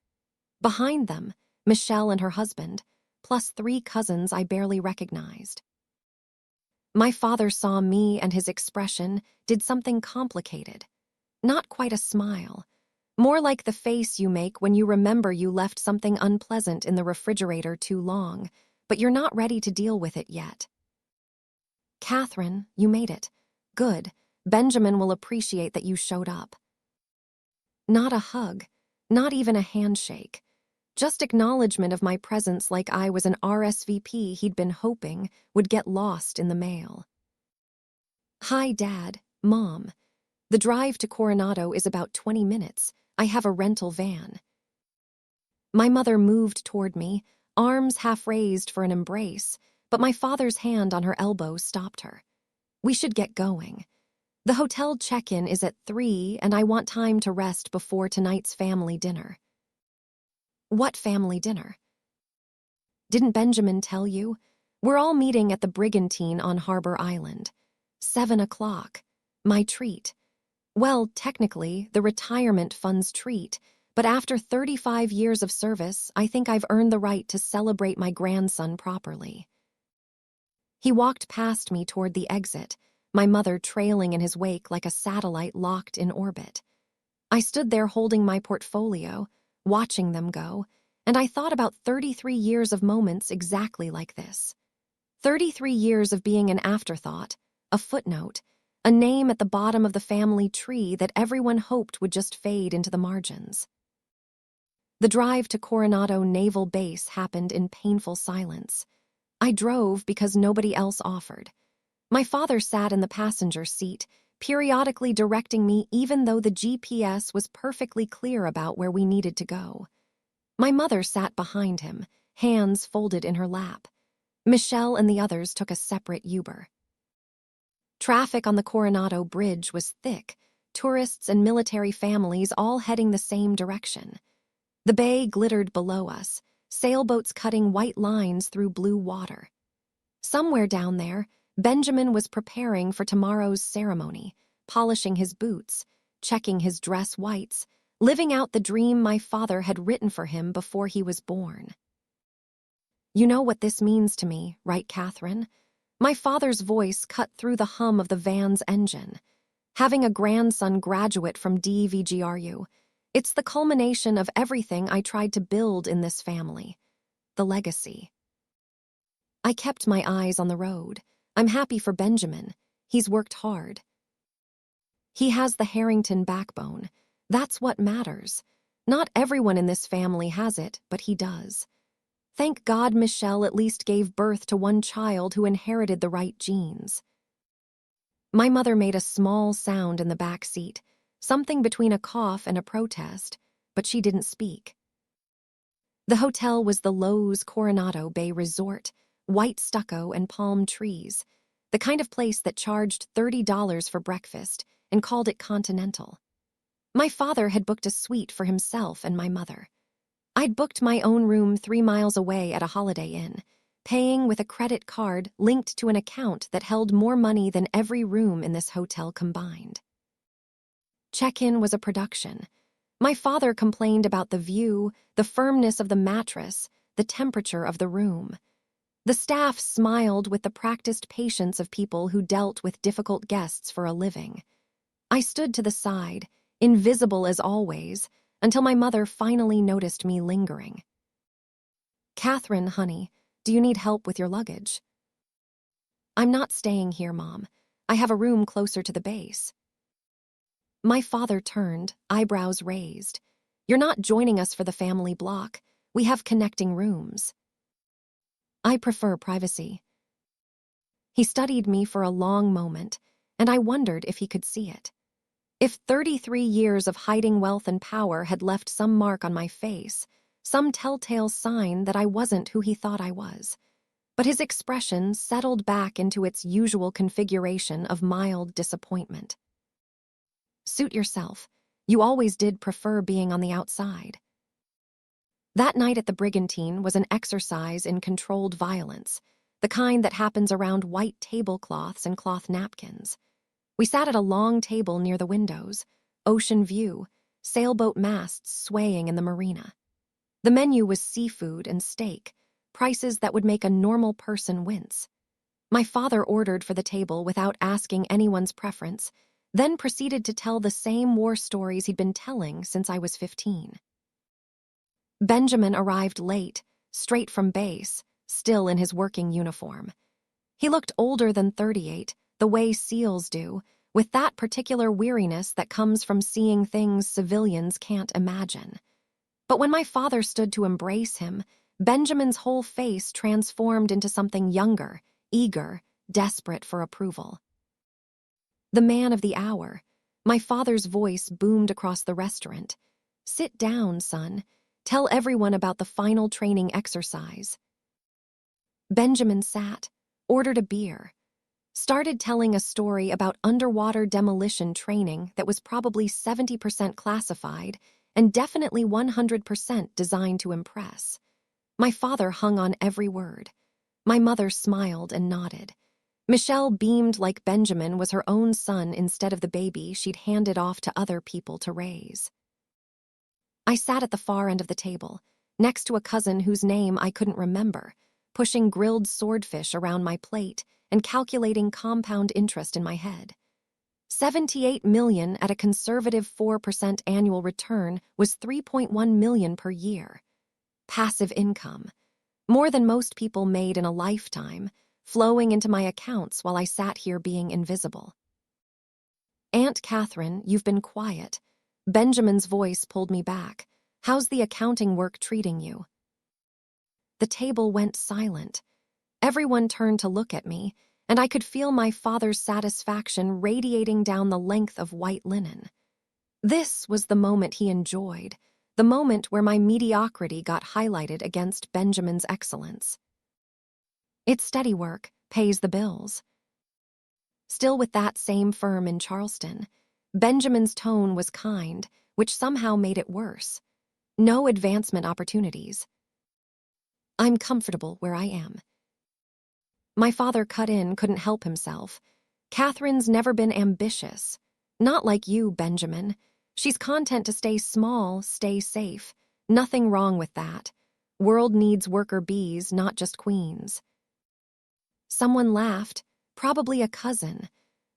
S1: Behind them, Michelle and her husband, plus 3 cousins I barely recognized. My father saw me and his expression did something complicated. Not quite a smile. More like the face you make when you remember you left something unpleasant in the refrigerator too long, but you're not ready to deal with it yet. Catherine, you made it. Good. Benjamin will appreciate that you showed up. Not a hug, not even a handshake. Just acknowledgement of my presence like I was an RSVP he'd been hoping would get lost in the mail. Hi, Dad, Mom. The drive to Coronado is about 20 minutes. I have a rental van. My mother moved toward me, arms half raised for an embrace, but my father's hand on her elbow stopped her. We should get going. The hotel check-in is at 3, and I want time to rest before tonight's family dinner. What family dinner? Didn't Benjamin tell you? We're all meeting at the Brigantine on Harbor Island. 7 o'clock. My treat. Well, technically, the retirement fund's treat, but after 35 years of service, I think I've earned the right to celebrate my grandson properly. He walked past me toward the exit, my mother trailing in his wake like a satellite locked in orbit. I stood there holding my portfolio, watching them go, and I thought about 33 years of moments exactly like this. 33 years of being an afterthought, a footnote, a name at the bottom of the family tree that everyone hoped would just fade into the margins. The drive to Coronado Naval Base happened in painful silence. I drove because nobody else offered. My father sat in the passenger seat, periodically directing me even though the GPS was perfectly clear about where we needed to go. My mother sat behind him, hands folded in her lap. Michelle and the others took a separate Uber. Traffic on the Coronado Bridge was thick, tourists and military families all heading the same direction. The bay glittered below us, sailboats cutting white lines through blue water. Somewhere down there, Benjamin was preparing for tomorrow's ceremony, polishing his boots, checking his dress whites, living out the dream my father had written for him before he was born. You know what this means to me, right, Catherine? My father's voice cut through the hum of the van's engine. Having a grandson graduate from DVGRU, it's the culmination of everything I tried to build in this family. The legacy. I kept my eyes on the road. I'm happy for Benjamin. He's worked hard. He has the Harrington backbone. That's what matters. Not everyone in this family has it, but he does. Thank God Michelle at least gave birth to one child who inherited the right genes. My mother made a small sound in the back seat, something between a cough and a protest, but she didn't speak. The hotel was the Lowe's Coronado Bay Resort, white stucco and palm trees, the kind of place that charged $30 for breakfast and called it continental. My father had booked a suite for himself and my mother. I'd booked my own room 3 miles away at a Holiday Inn, paying with a credit card linked to an account that held more money than every room in this hotel combined. Check-in was a production. My father complained about the view, the firmness of the mattress, the temperature of the room. The staff smiled with the practiced patience of people who dealt with difficult guests for a living. I stood to the side, invisible as always, until my mother finally noticed me lingering. Catherine, honey, do you need help with your luggage? I'm not staying here, Mom. I have a room closer to the base. My father turned, eyebrows raised. You're not joining us for the family block. We have connecting rooms. I prefer privacy. He studied me for a long moment, and I wondered if he could see it. If 33 years of hiding wealth and power had left some mark on my face, some telltale sign that I wasn't who he thought I was. But his expression settled back into its usual configuration of mild disappointment. Suit yourself. You always did prefer being on the outside. That night at the Brigantine was an exercise in controlled violence, the kind that happens around white tablecloths and cloth napkins. We sat at a long table near the windows, ocean view, sailboat masts swaying in the marina. The menu was seafood and steak, prices that would make a normal person wince. My father ordered for the table without asking anyone's preference, then proceeded to tell the same war stories he'd been telling since I was 15. Benjamin arrived late, straight from base, still in his working uniform. He looked older than 38, the way SEALs do, with that particular weariness that comes from seeing things civilians can't imagine. But when my father stood to embrace him, Benjamin's whole face transformed into something younger, eager, desperate for approval. The man of the hour. My father's voice boomed across the restaurant. "Sit down, son. Tell everyone about the final training exercise." Benjamin sat, ordered a beer, started telling a story about underwater demolition training that was probably 70% classified and definitely 100% designed to impress. My father hung on every word. My mother smiled and nodded. Michelle beamed like Benjamin was her own son instead of the baby she'd handed off to other people to raise. I sat at the far end of the table, next to a cousin whose name I couldn't remember, pushing grilled swordfish around my plate and calculating compound interest in my head. 78 million at a conservative 4% annual return was 3.1 million per year. Passive income. More than most people made in a lifetime, flowing into my accounts while I sat here being invisible. "Aunt Catherine, you've been quiet." Benjamin's voice pulled me back. "How's the accounting work treating you?" The table went silent. Everyone turned to look at me, and I could feel my father's satisfaction radiating down the length of white linen. This was the moment he enjoyed, the moment where my mediocrity got highlighted against Benjamin's excellence. "It's steady work, pays the bills." Still with that same firm in Charleston, Benjamin's tone was kind, which somehow made it worse. No advancement opportunities. "I'm comfortable where I am." My father cut in, couldn't help himself. "Catherine's never been ambitious. Not like you, Benjamin. She's content to stay small, stay safe. Nothing wrong with that. World needs worker bees, not just queens." Someone laughed, probably a cousin.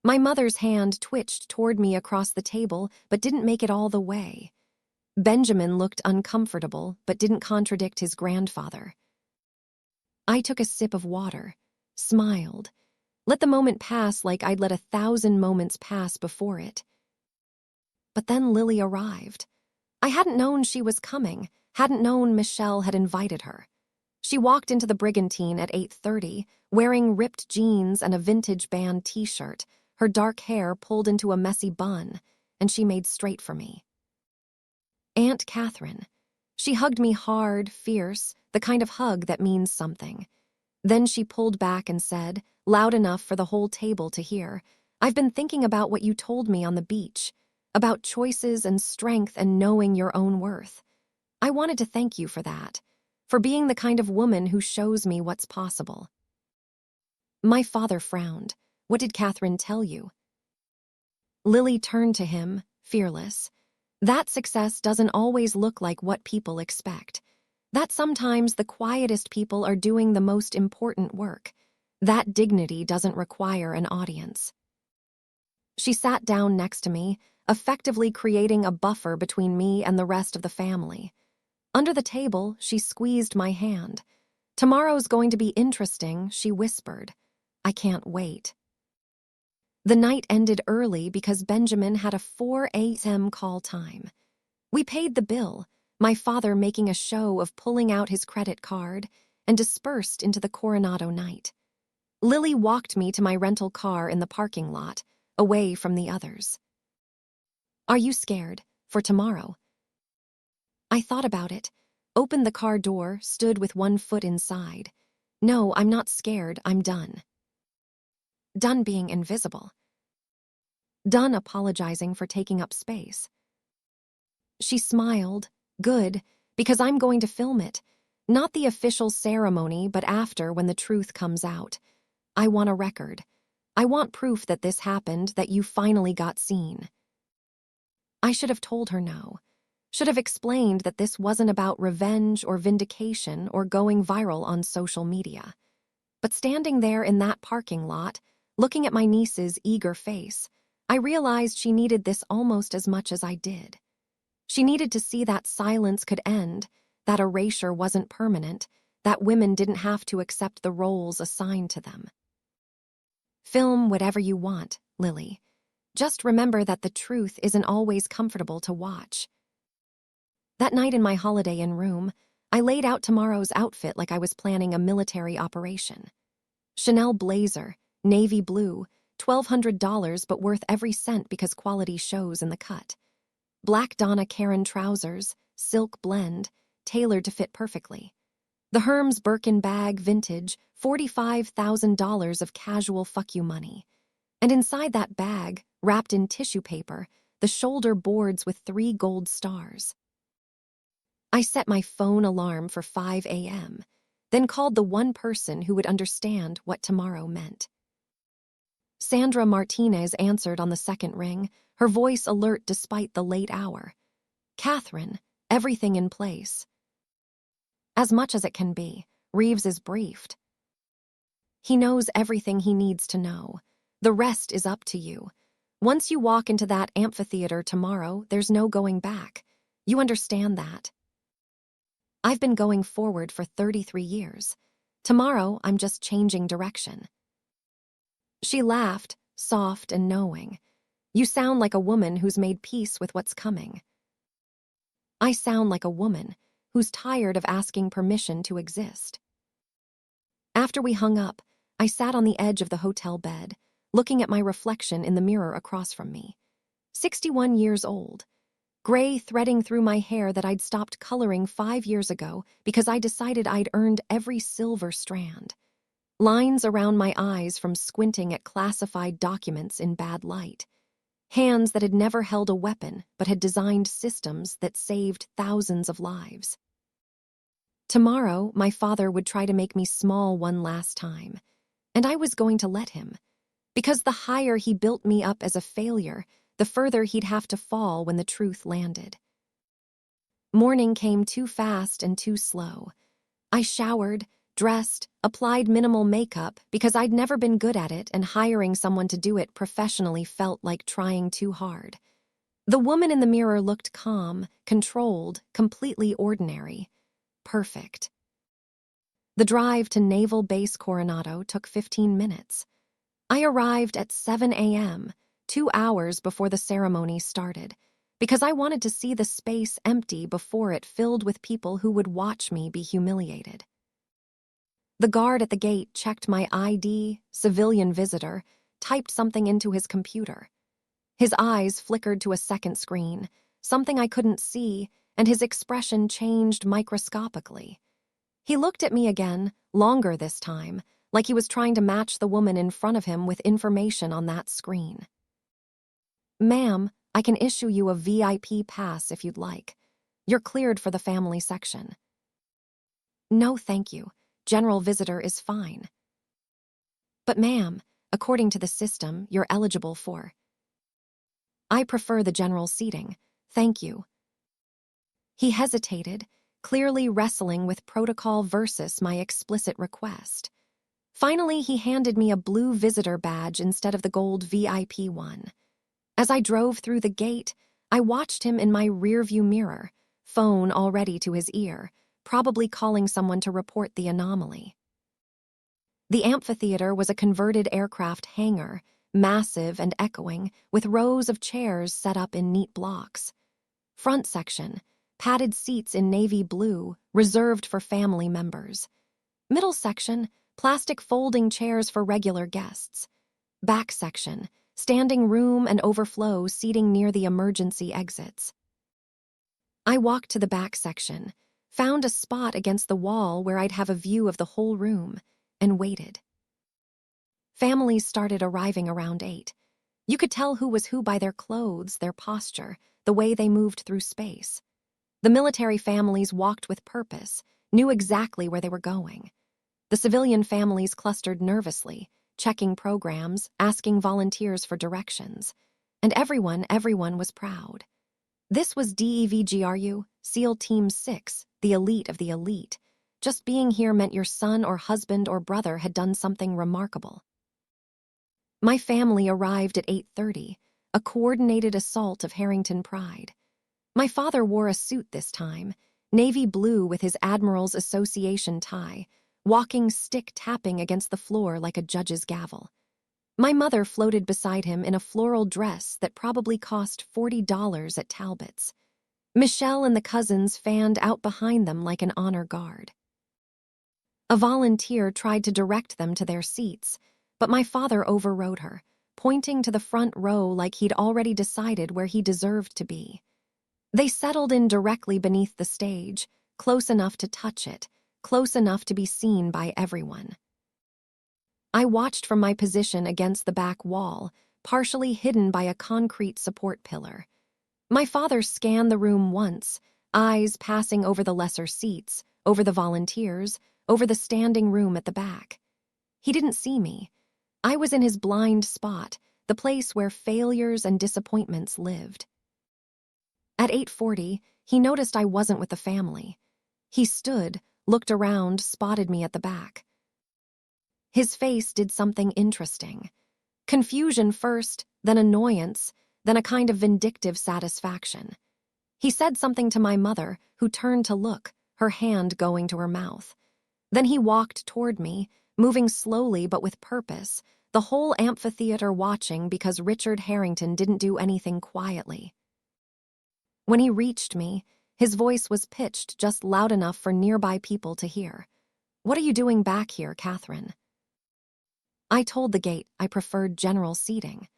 S1: My mother's hand twitched toward me across the table, but didn't make it all the way. Benjamin looked uncomfortable, but didn't contradict his grandfather. I took a sip of water, smiled, let the moment pass like I'd let 1,000 moments pass before it. But then Lily arrived. I hadn't known she was coming, hadn't known Michelle had invited her. She walked into the Brigantine at 8:30, wearing ripped jeans and a vintage band t-shirt, her dark hair pulled into a messy bun, and she made straight for me. "Aunt Catherine." She hugged me hard, fierce, the kind of hug that means something. Then she pulled back and said, loud enough for the whole table to hear, "I've been thinking about what you told me on the beach, about choices and strength and knowing your own worth. I wanted to thank you for that, for being the kind of woman who shows me what's possible." My father frowned. "What did Catherine tell you?" Lily turned to him, fearless. "That success doesn't always look like what people expect. That sometimes the quietest people are doing the most important work. That dignity doesn't require an audience." She sat down next to me, effectively creating a buffer between me and the rest of the family. Under the table, she squeezed my hand. "Tomorrow's going to be interesting," she whispered. "I can't wait." The night ended early because Benjamin had a 4 a.m. call time. We paid the bill, my father making a show of pulling out his credit card, and dispersed into the Coronado night. Lily walked me to my rental car in the parking lot, away from the others. "Are you scared for tomorrow?" I thought about it, opened the car door, stood with one foot inside. "No, I'm not scared, I'm done." Done being invisible. Done apologizing for taking up space. She smiled. "Good, because I'm going to film it. Not the official ceremony, but after, when the truth comes out. I want a record. I want proof that this happened, that you finally got seen." I should have told her no. Should have explained that this wasn't about revenge or vindication or going viral on social media. But But standing there in that parking lot, looking at my niece's eager face, I realized she needed this almost as much as I did. She needed to see that silence could end, that erasure wasn't permanent, that women didn't have to accept the roles assigned to them. Film whatever you want, Lily. Just remember that the truth isn't always comfortable to watch. That night in my Holiday Inn room, I laid out tomorrow's outfit like I was planning a military operation. Chanel blazer, navy blue, $1,200 but worth every cent because quality shows in the cut. Black Donna Karan trousers, silk blend, tailored to fit perfectly. The Hermes Birkin bag vintage, $45,000 of casual fuck you money. And inside that bag, wrapped in tissue paper, the shoulder boards with 3 gold stars. I set my phone alarm for 5 a.m., then called the one person who would understand what tomorrow meant. Sandra Martinez answered on the second ring, her voice alert despite the late hour. Catherine, everything in place. As much as it can be, Reeves is briefed. He knows everything he needs to know. The rest is up to you. Once you walk into that amphitheater tomorrow, there's no going back. You understand that. I've been going forward for 33 years. Tomorrow, I'm just changing direction. She laughed, soft and knowing. You sound like a woman who's made peace with what's coming. I sound like a woman who's tired of asking permission to exist. After we hung up, I sat on the edge of the hotel bed, looking at my reflection in the mirror across from me. 61 years old. Gray threading through my hair that I'd stopped coloring 5 years ago because I decided I'd earned every silver strand. Lines around my eyes from squinting at classified documents in bad light. Hands that had never held a weapon but had designed systems that saved thousands of lives. Tomorrow, my father would try to make me small one last time, and I was going to let him. Because the higher he built me up as a failure, the further he'd have to fall when the truth landed. Morning came too fast and too slow. I showered, dressed, applied minimal makeup because I'd never been good at it, and hiring someone to do it professionally felt like trying too hard. The woman in the mirror looked calm, controlled, completely ordinary. Perfect. The drive to Naval Base Coronado took 15 minutes. I arrived at 7 a.m., 2 hours before the ceremony started, because I wanted to see the space empty before it filled with people who would watch me be humiliated. The guard at the gate checked my ID, civilian visitor, typed something into his computer. His eyes flickered to a second screen, something I couldn't see, and his expression changed microscopically. He looked at me again, longer this time, like he was trying to match the woman in front of him with information on that screen. Ma'am, I can issue you a VIP pass if you'd like. You're cleared for the family section. No, thank you. General visitor is fine. But ma'am, according to the system, you're eligible for. I prefer the general seating. Thank you. He hesitated, clearly wrestling with protocol versus my explicit request. Finally, he handed me a blue visitor badge instead of the gold VIP one. As I drove through the gate, I watched him in my rearview mirror, phone already to his ear, probably calling someone to report the anomaly. The amphitheater was a converted aircraft hangar, massive and echoing, with rows of chairs set up in neat blocks. Front section, padded seats in navy blue, reserved for family members. Middle section, plastic folding chairs for regular guests. Back section, standing room and overflow seating near the emergency exits. I walked to the back section, found a spot against the wall where I'd have a view of the whole room, and waited. Families started arriving around 8. You could tell who was who by their clothes, their posture, the way they moved through space. The military families walked with purpose, knew exactly where they were going. The civilian families clustered nervously, checking programs, asking volunteers for directions. And everyone was proud. This was DEVGRU, SEAL Team 6, the elite of the elite. Just being here meant your son or husband or brother had done something remarkable. My family arrived at 8:30, a coordinated assault of Harrington pride. My father wore a suit this time, navy blue with his Admiral's Association tie, walking stick-tapping against the floor like a judge's gavel. My mother floated beside him in a floral dress that probably cost $40 at Talbot's. Michelle and the cousins fanned out behind them like an honor guard. A volunteer tried to direct them to their seats, but my father overrode her, pointing to the front row like he'd already decided where he deserved to be. They settled in directly beneath the stage, close enough to touch it, close enough to be seen by everyone. I watched from my position against the back wall, partially hidden by a concrete support pillar. My father scanned the room once, eyes passing over the lesser seats, over the volunteers, over the standing room at the back. He didn't see me. I was in his blind spot, the place where failures and disappointments lived. At 8:40, he noticed I wasn't with the family. He stood, looked around, spotted me at the back. His face did something interesting. Confusion first, then annoyance, then a kind of vindictive satisfaction. He said something to my mother, who turned to look, her hand going to her mouth. Then he walked toward me, moving slowly but with purpose, the whole amphitheater watching because Richard Harrington didn't do anything quietly. When he reached me, his voice was pitched just loud enough for nearby people to hear. "What are you doing back here, Catherine?" I told the gate I preferred general seating.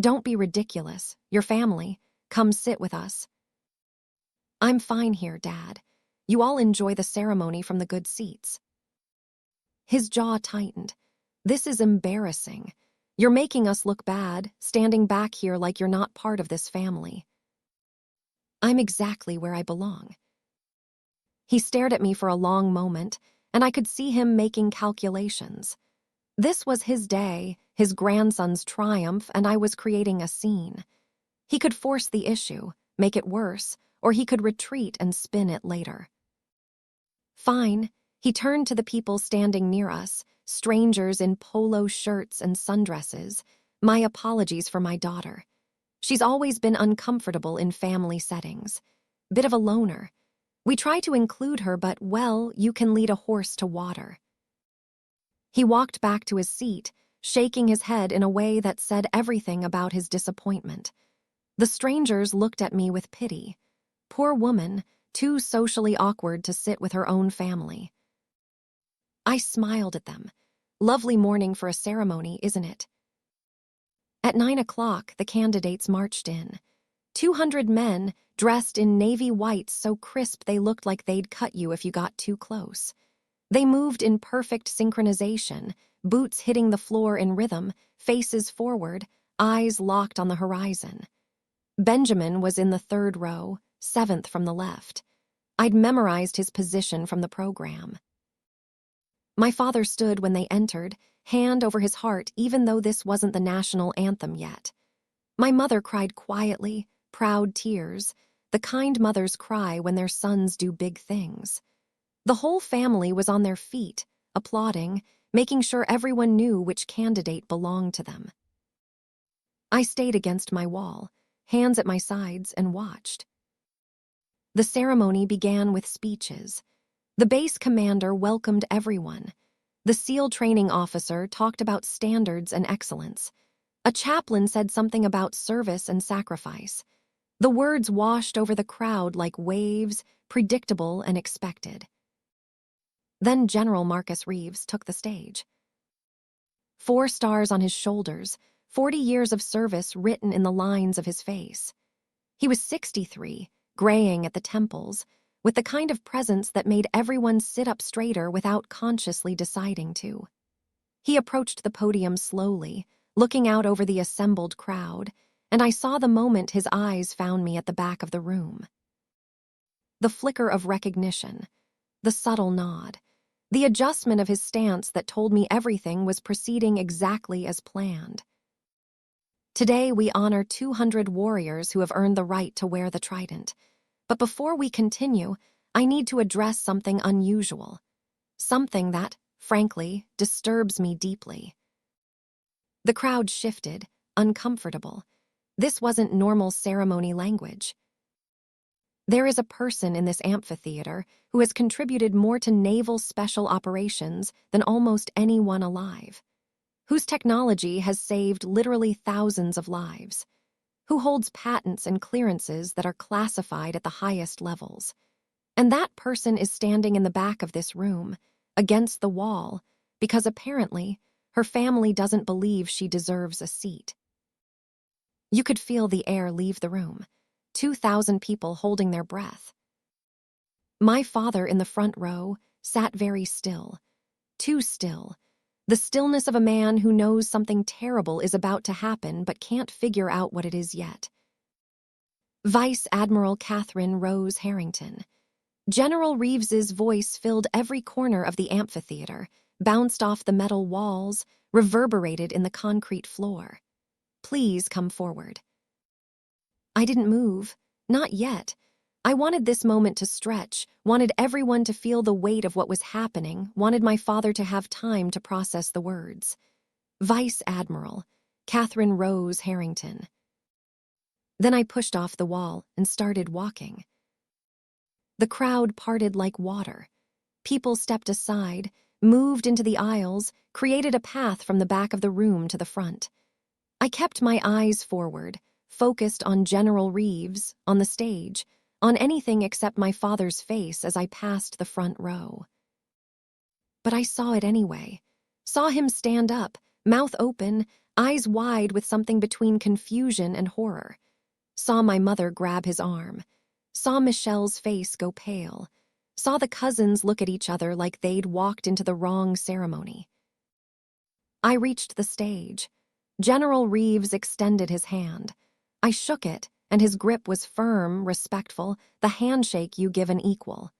S1: "Don't be ridiculous. Your family. Come sit with us." "I'm fine here, Dad. You all enjoy the ceremony from the good seats." His jaw tightened. "This is embarrassing. You're making us look bad, standing back here like you're not part of this family." "I'm exactly where I belong." He stared at me for a long moment, and I could see him making calculations. This was his day, his grandson's triumph, and I was creating a scene. He could force the issue, make it worse, or he could retreat and spin it later. "Fine." He turned to the people standing near us, strangers in polo shirts and sundresses. "My apologies for my daughter. She's always been uncomfortable in family settings. Bit of a loner. We try to include her, but, well, you can lead a horse to water." He walked back to his seat, shaking his head in a way that said everything about his disappointment. The strangers looked at me with pity. Poor woman, too socially awkward to sit with her own family. I smiled at them. Lovely morning for a ceremony, isn't it? At 9 o'clock, the candidates marched in. 200 men, dressed in navy whites so crisp they looked like they'd cut you if you got too close. They moved in perfect synchronization, boots hitting the floor in rhythm, faces forward, eyes locked on the horizon. Benjamin was in the third row, 7th from the left. I'd memorized his position from the program. My father stood when they entered, hand over his heart, even though this wasn't the national anthem yet. My mother cried quietly, proud tears, the kind mothers cry when their sons do big things. The whole family was on their feet, applauding, making sure everyone knew which candidate belonged to them. I stayed against my wall, hands at my sides, and watched. The ceremony began with speeches. The base commander welcomed everyone. The SEAL training officer talked about standards and excellence. A chaplain said something about service and sacrifice. The words washed over the crowd like waves, predictable and expected. Then General Marcus Reeves took the stage. 4 stars on his shoulders, 40 years of service written in the lines of his face. He was 63, graying at the temples, with the kind of presence that made everyone sit up straighter without consciously deciding to. He approached the podium slowly, looking out over the assembled crowd, and I saw the moment his eyes found me at the back of the room. The flicker of recognition, the subtle nod, the adjustment of his stance that told me everything was proceeding exactly as planned. Today we honor 200 warriors who have earned the right to wear the trident. But before we continue, I need to address something unusual. Something that, frankly, disturbs me deeply. The crowd shifted, uncomfortable. This wasn't normal ceremony language. There is a person in this amphitheater who has contributed more to naval special operations than almost anyone alive, whose technology has saved literally thousands of lives, who holds patents and clearances that are classified at the highest levels. And that person is standing in the back of this room, against the wall, because apparently her family doesn't believe she deserves a seat. You could feel the air leave the room. 2,000 people holding their breath. My father in the front row sat very still, too still, the stillness of a man who knows something terrible is about to happen but can't figure out what it is yet. Vice Admiral Catherine Rose Harrington. General Reeves's voice filled every corner of the amphitheater, bounced off the metal walls, reverberated in the concrete floor. Please come forward. I didn't move. Not yet. I wanted this moment to stretch, wanted everyone to feel the weight of what was happening, wanted my father to have time to process the words. Vice Admiral, Catherine Rose Harrington. Then I pushed off the wall and started walking. The crowd parted like water. People stepped aside, moved into the aisles, created a path from the back of the room to the front. I kept my eyes forward, focused on General Reeves, on the stage, on anything except my father's face as I passed the front row. But I saw it anyway. Saw him stand up, mouth open, eyes wide with something between confusion and horror. Saw my mother grab his arm. Saw Michelle's face go pale. Saw the cousins look at each other like they'd walked into the wrong ceremony. I reached the stage. General Reeves extended his hand. I shook it, and his grip was firm, respectful, the handshake you give an equal.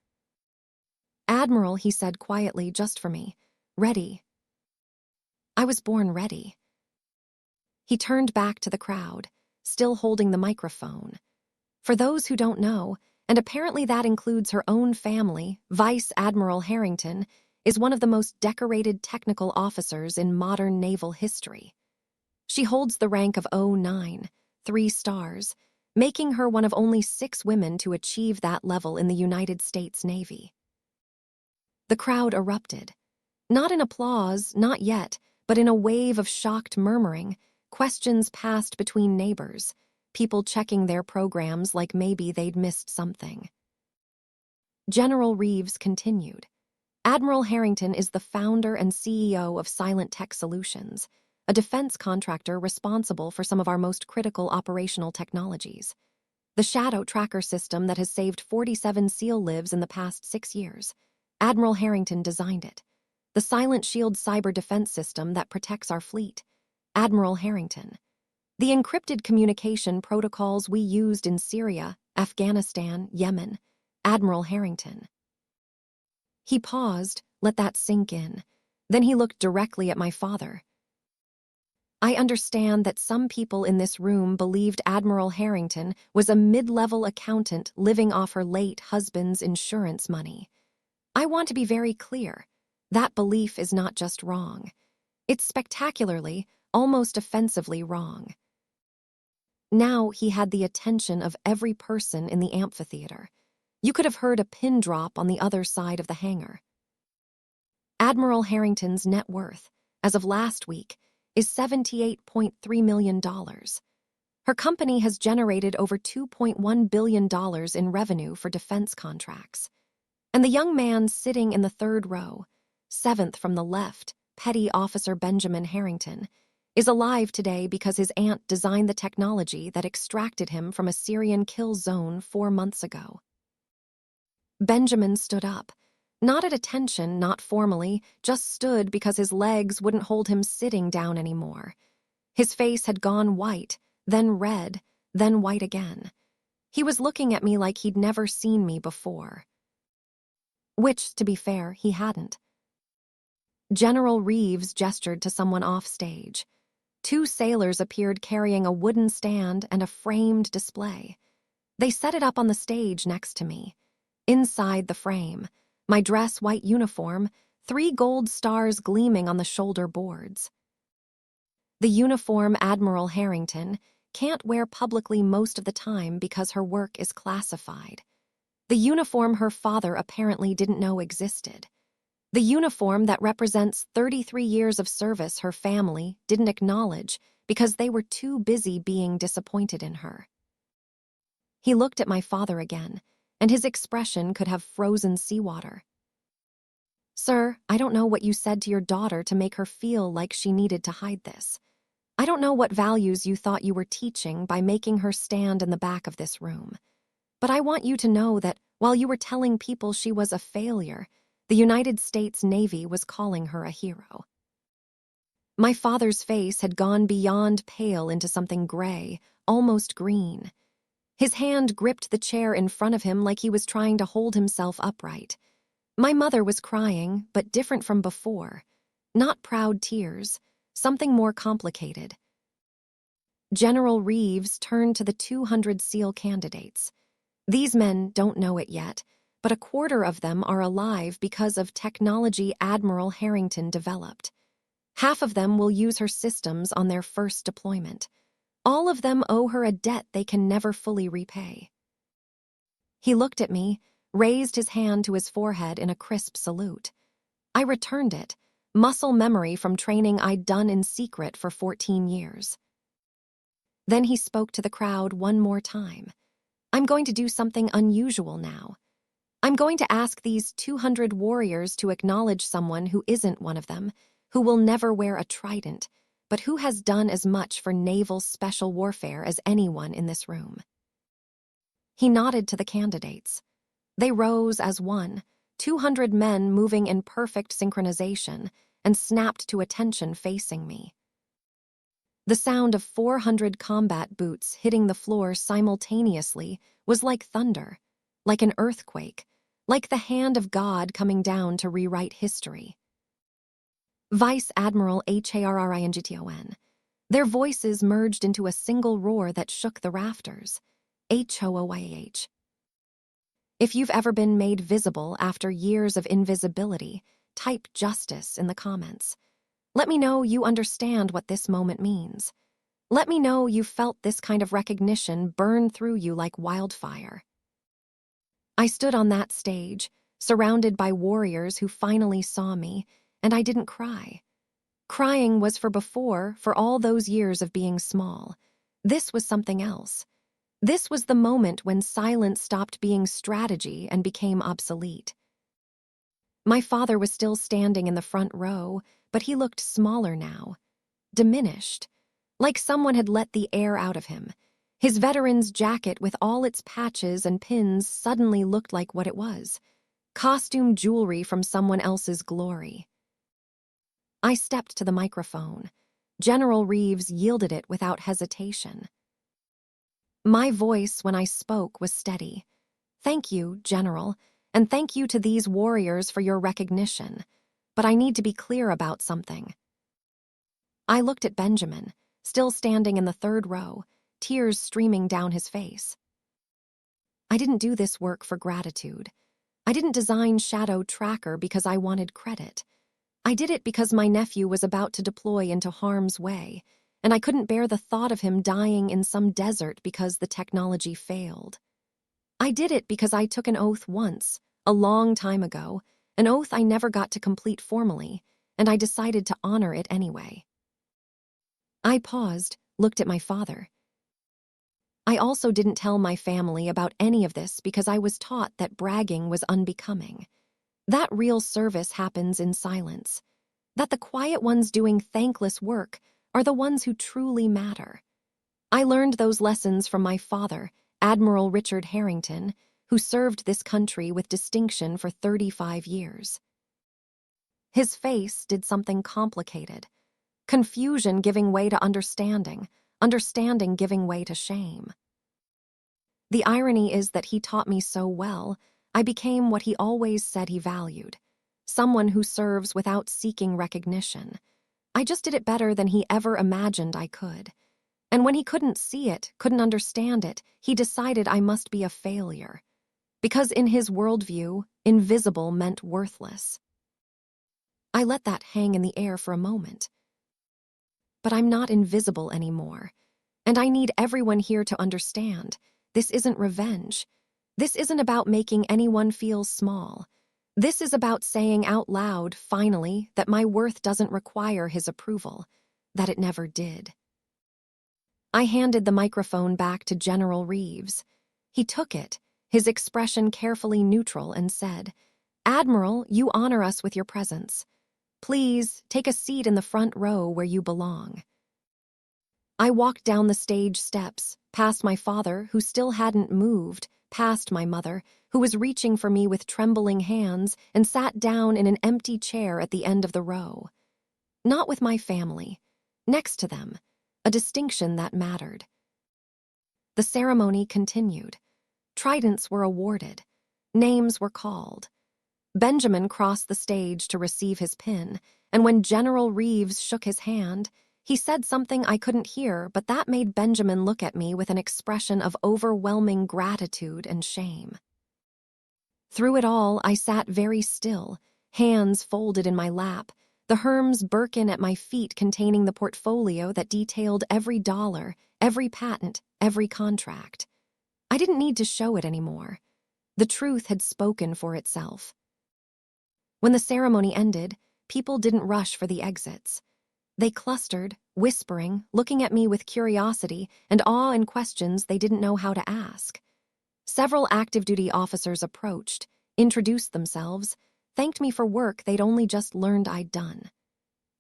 S1: Admiral, he said quietly, just for me. Ready. I was born ready. He turned back to the crowd, still holding the microphone. For those who don't know, and apparently that includes her own family, Vice Admiral Harrington is one of the most decorated technical officers in modern naval history. She holds the rank of 09, 3 stars, making her one of only 6 women to achieve that level in the United States Navy. The crowd erupted. Not in applause, not yet, but in a wave of shocked murmuring, questions passed between neighbors, people checking their programs like maybe they'd missed something. General Reeves continued. Admiral Harrington is the founder and CEO of Silent Tech Solutions, a defense contractor responsible for some of our most critical operational technologies. The Shadow Tracker system that has saved 47 SEAL lives in the past 6 years. Admiral Harrington designed it. The Silent Shield cyber defense system that protects our fleet. Admiral Harrington. The encrypted communication protocols we used in Syria, Afghanistan, Yemen. Admiral Harrington. He paused, let that sink in. Then he looked directly at my father. I understand that some people in this room believed Admiral Harrington was a mid-level accountant living off her late husband's insurance money. I want to be very clear. That belief is not just wrong. It's spectacularly, almost offensively wrong. Now he had the attention of every person in the amphitheater. You could have heard a pin drop on the other side of the hangar. Admiral Harrington's net worth, as of last week, is $78.3 million. Her company has generated over $2.1 billion in revenue for defense contracts. And the young man sitting in the 3rd row, 7th from the left, Petty Officer Benjamin Harrington, is alive today because his aunt designed the technology that extracted him from a Syrian kill zone 4 months ago. Benjamin stood up, not at attention, not formally, just stood because his legs wouldn't hold him sitting down anymore. His face had gone white, then red, then white again. He was looking at me like he'd never seen me before. Which, to be fair, he hadn't. General Reeves gestured to someone off stage. 2 sailors appeared carrying a wooden stand and a framed display. They set it up on the stage next to me. Inside the frame, my dress white uniform, 3 gold stars gleaming on the shoulder boards. The uniform Admiral Harrington can't wear publicly most of the time because her work is classified. The uniform her father apparently didn't know existed. The uniform that represents 33 years of service her family didn't acknowledge because they were too busy being disappointed in her. He looked at my father again, and his expression could have frozen seawater. "Sir, I don't know what you said to your daughter to make her feel like she needed to hide this. I don't know what values you thought you were teaching by making her stand in the back of this room. But I want you to know that while you were telling people she was a failure, the United States Navy was calling her a hero." My father's face had gone beyond pale into something gray, almost green. His hand gripped the chair in front of him like he was trying to hold himself upright. My mother was crying, but different from before. Not proud tears, something more complicated. General Reeves turned to the 200 SEAL candidates. These men don't know it yet, but a quarter of them are alive because of technology Admiral Harrington developed. Half of them will use her systems on their first deployment. All of them owe her a debt they can never fully repay. He looked at me, raised his hand to his forehead in a crisp salute. I returned it, muscle memory from training I'd done in secret for 14 years. Then he spoke to the crowd one more time. "I'm going to do something unusual now. I'm going to ask these 200 warriors to acknowledge someone who isn't one of them, who will never wear a trident, but who has done as much for naval special warfare as anyone in this room." He nodded to the candidates. They rose as one, 200 men moving in perfect synchronization, and snapped to attention facing me. The sound of 400 combat boots hitting the floor simultaneously was like thunder, like an earthquake, like the hand of God coming down to rewrite history. Vice Admiral Harrington. Their voices merged into a single roar that shook the rafters. HOOYH. If you've ever been made visible after years of invisibility, type justice in the comments. Let me know you understand what this moment means. Let me know you felt this kind of recognition burn through you like wildfire. I stood on that stage, surrounded by warriors who finally saw me, and I didn't cry. Crying was for before, for all those years of being small. This was something else. This was the moment when silence stopped being strategy and became obsolete. My father was still standing in the front row, but he looked smaller now, diminished, like someone had let the air out of him. His veteran's jacket with all its patches and pins suddenly looked like what it was: costume jewelry from someone else's glory. I stepped to the microphone. General Reeves yielded it without hesitation. My voice, when I spoke, was steady. "Thank you, General, and thank you to these warriors for your recognition. But I need to be clear about something." I looked at Benjamin, still standing in the third row, tears streaming down his face. I didn't do this work for gratitude. I didn't design Shadow Tracker because I wanted credit. I did it because my nephew was about to deploy into harm's way, and I couldn't bear the thought of him dying in some desert because the technology failed. I did it because I took an oath once, a long time ago, an oath I never got to complete formally, and I decided to honor it anyway. I paused, looked at my father. I also didn't tell my family about any of this because I was taught that bragging was unbecoming. That real service happens in silence. That the quiet ones doing thankless work are the ones who truly matter. I learned those lessons from my father, Admiral Richard Harrington, who served this country with distinction for 35 years. His face did something complicated. Confusion giving way to understanding, understanding giving way to shame. The irony is that he taught me so well, I became what he always said he valued: someone who serves without seeking recognition. I just did it better than he ever imagined I could. And when he couldn't see it, couldn't understand it, he decided I must be a failure. Because in his worldview, invisible meant worthless. I let that hang in the air for a moment. But I'm not invisible anymore, and I need everyone here to understand. This isn't revenge. This isn't about making anyone feel small. This is about saying out loud, finally, that my worth doesn't require his approval, that it never did. I handed the microphone back to General Reeves. He took it, his expression carefully neutral, and said, "Admiral, you honor us with your presence. Please, take a seat in the front row where you belong." I walked down the stage steps, past my father, who still hadn't moved, past my mother, who was reaching for me with trembling hands, and sat down in an empty chair at the end of the row. Not with my family. Next to them, a distinction that mattered. The ceremony continued. Tridents were awarded. Names were called. Benjamin crossed the stage to receive his pin, and when General Reeves shook his hand, he said something I couldn't hear, but that made Benjamin look at me with an expression of overwhelming gratitude and shame. Through it all, I sat very still, hands folded in my lap, the Hermes Birkin at my feet containing the portfolio that detailed every dollar, every patent, every contract. I didn't need to show it anymore. The truth had spoken for itself. When the ceremony ended, people didn't rush for the exits. They clustered, whispering, looking at me with curiosity and awe and questions they didn't know how to ask. Several active duty officers approached, introduced themselves, thanked me for work they'd only just learned I'd done.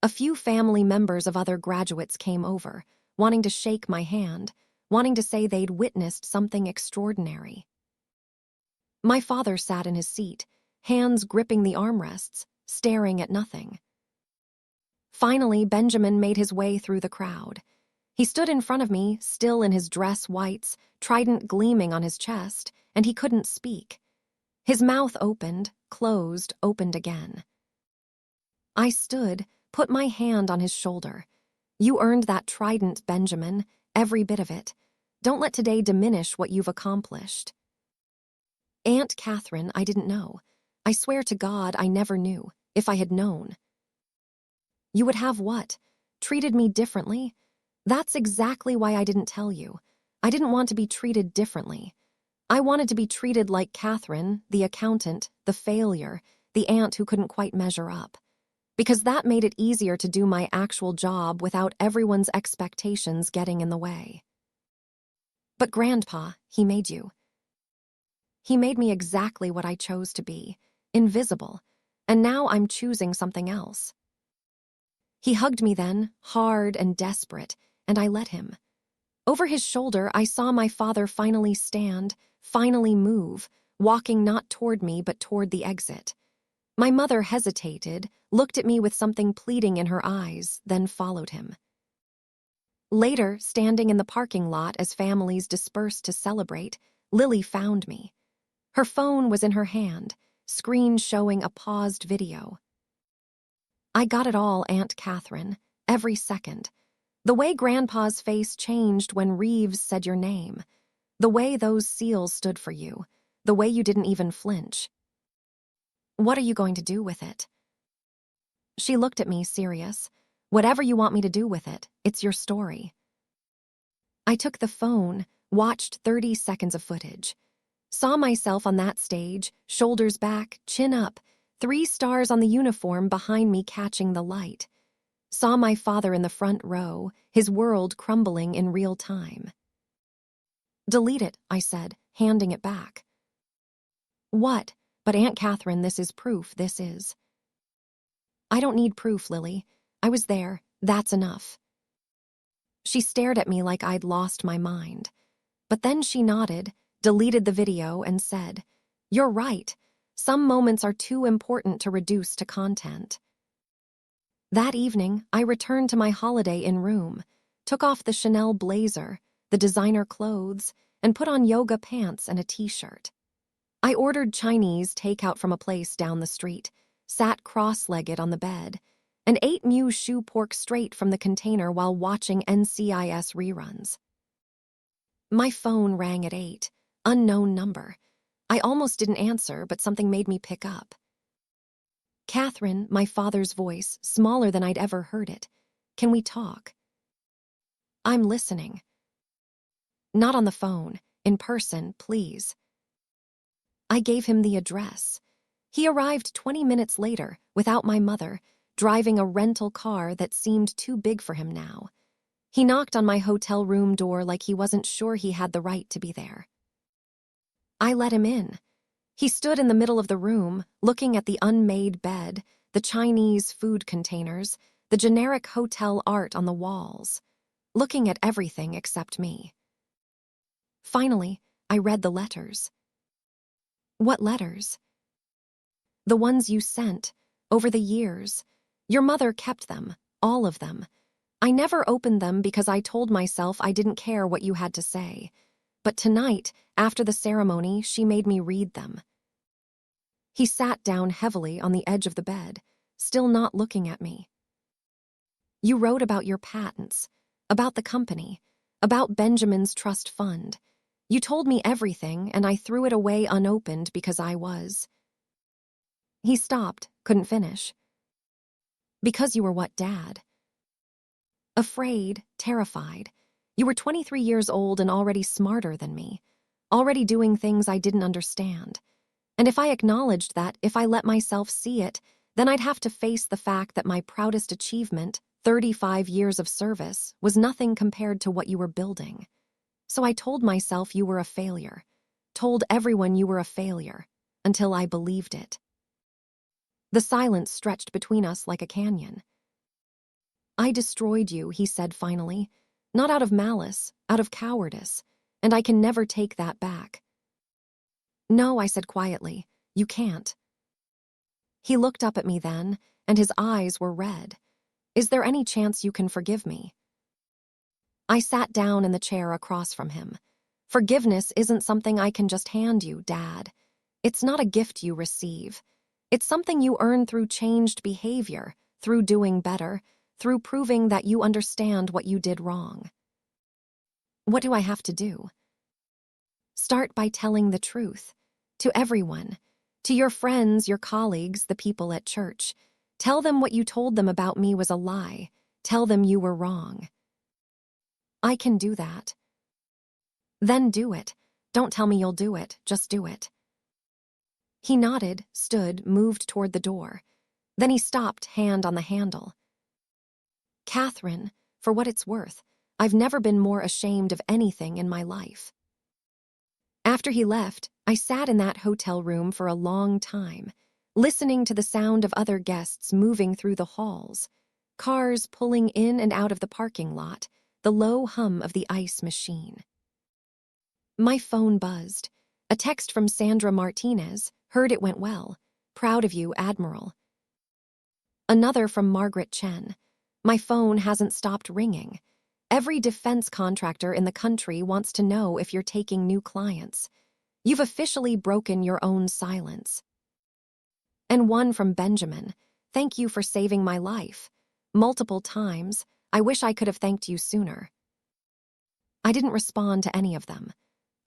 S1: A few family members of other graduates came over, wanting to shake my hand, wanting to say they'd witnessed something extraordinary. My father sat in his seat, hands gripping the armrests, staring at nothing. Finally, Benjamin made his way through the crowd. He stood in front of me, still in his dress whites, trident gleaming on his chest, and he couldn't speak. His mouth opened, closed, opened again. I stood, put my hand on his shoulder. "You earned that trident, Benjamin, every bit of it. Don't let today diminish what you've accomplished." Aunt Catherine, I didn't know. I swear to God I never knew, if I had known. "You would have what? Treated me differently? That's exactly why I didn't tell you. I didn't want to be treated differently. I wanted to be treated like Catherine, the accountant, the failure, the aunt who couldn't quite measure up. Because that made it easier to do my actual job without everyone's expectations getting in the way." "But Grandpa, he made you. He made me exactly what I chose to be, invisible, and now I'm choosing something else." He hugged me then, hard and desperate, and I let him. Over his shoulder, I saw my father finally stand, finally move, walking not toward me but toward the exit. My mother hesitated, looked at me with something pleading in her eyes, then followed him. Later, standing in the parking lot as families dispersed to celebrate, Lily found me. Her phone was in her hand, screen showing a paused video. "I got it all, Aunt Catherine, every second. The way Grandpa's face changed when Reeves said your name. The way those seals stood for you. The way you didn't even flinch. What are you going to do with it?" She looked at me, serious. "Whatever you want me to do with it, it's your story." I took the phone, watched 30 seconds of footage. Saw myself on that stage, shoulders back, chin up, 3 stars on the uniform behind me catching the light. Saw my father in the front row, his world crumbling in real time. "Delete it," I said, handing it back. "What? But Aunt Catherine, this is proof, this is." "I don't need proof, Lily. I was there. That's enough." She stared at me like I'd lost my mind. But then she nodded, deleted the video, and said, "You're right. Some moments are too important to reduce to content." That evening, I returned to my Holiday Inn room, took off the Chanel blazer, the designer clothes, and put on yoga pants and a t-shirt. I ordered Chinese takeout from a place down the street, sat cross-legged on the bed, and ate Mew shoe pork straight from the container while watching NCIS reruns. My phone rang at 8, unknown number. I almost didn't answer, but something made me pick up. "Catherine," my father's voice, smaller than I'd ever heard it. "Can we talk?" "I'm listening." "Not on the phone. In person, please." I gave him the address. He arrived 20 minutes later, without my mother, driving a rental car that seemed too big for him now. He knocked on my hotel room door like he wasn't sure he had the right to be there. I let him in. He stood in the middle of the room, looking at the unmade bed, the Chinese food containers, the generic hotel art on the walls, looking at everything except me. Finally, I read the letters. "What letters?" "The ones you sent, over the years. Your mother kept them, all of them. I never opened them because I told myself I didn't care what you had to say. But tonight, after the ceremony, she made me read them." He sat down heavily on the edge of the bed, still not looking at me. "You wrote about your patents, about the company, about Benjamin's trust fund. You told me everything, and I threw it away unopened because I was—" He stopped, couldn't finish. "Because you were what, Dad?" "Afraid, terrified. You were 23 years old and already smarter than me, already doing things I didn't understand. And if I acknowledged that, if I let myself see it, then I'd have to face the fact that my proudest achievement, 35 years of service, was nothing compared to what you were building. So I told myself you were a failure, told everyone you were a failure, until I believed it." The silence stretched between us like a canyon. "I destroyed you," he said finally, "not out of malice, out of cowardice, and I can never take that back." "No," I said quietly, "you can't." He looked up at me then, and his eyes were red. "Is there any chance you can forgive me?" I sat down in the chair across from him. "Forgiveness isn't something I can just hand you, Dad. It's not a gift you receive. It's something you earn through changed behavior, through doing better, through proving that you understand what you did wrong." "What do I have to do?" "Start by telling the truth. To everyone. To your friends, your colleagues, the people at church. Tell them what you told them about me was a lie. Tell them you were wrong." "I can do that." "Then do it. Don't tell me you'll do it, just do it." He nodded, stood, moved toward the door. Then he stopped, hand on the handle. "Catherine, for what it's worth, I've never been more ashamed of anything in my life." After he left, I sat in that hotel room for a long time, listening to the sound of other guests moving through the halls, cars pulling in and out of the parking lot, the low hum of the ice machine. My phone buzzed. A text from Sandra Martinez, "Heard it went well. Proud of you, Admiral." Another from Margaret Chen. "My phone hasn't stopped ringing. Every defense contractor in the country wants to know if you're taking new clients. You've officially broken your own silence." And one from Benjamin. "Thank you for saving my life. Multiple times. I wish I could have thanked you sooner." I didn't respond to any of them.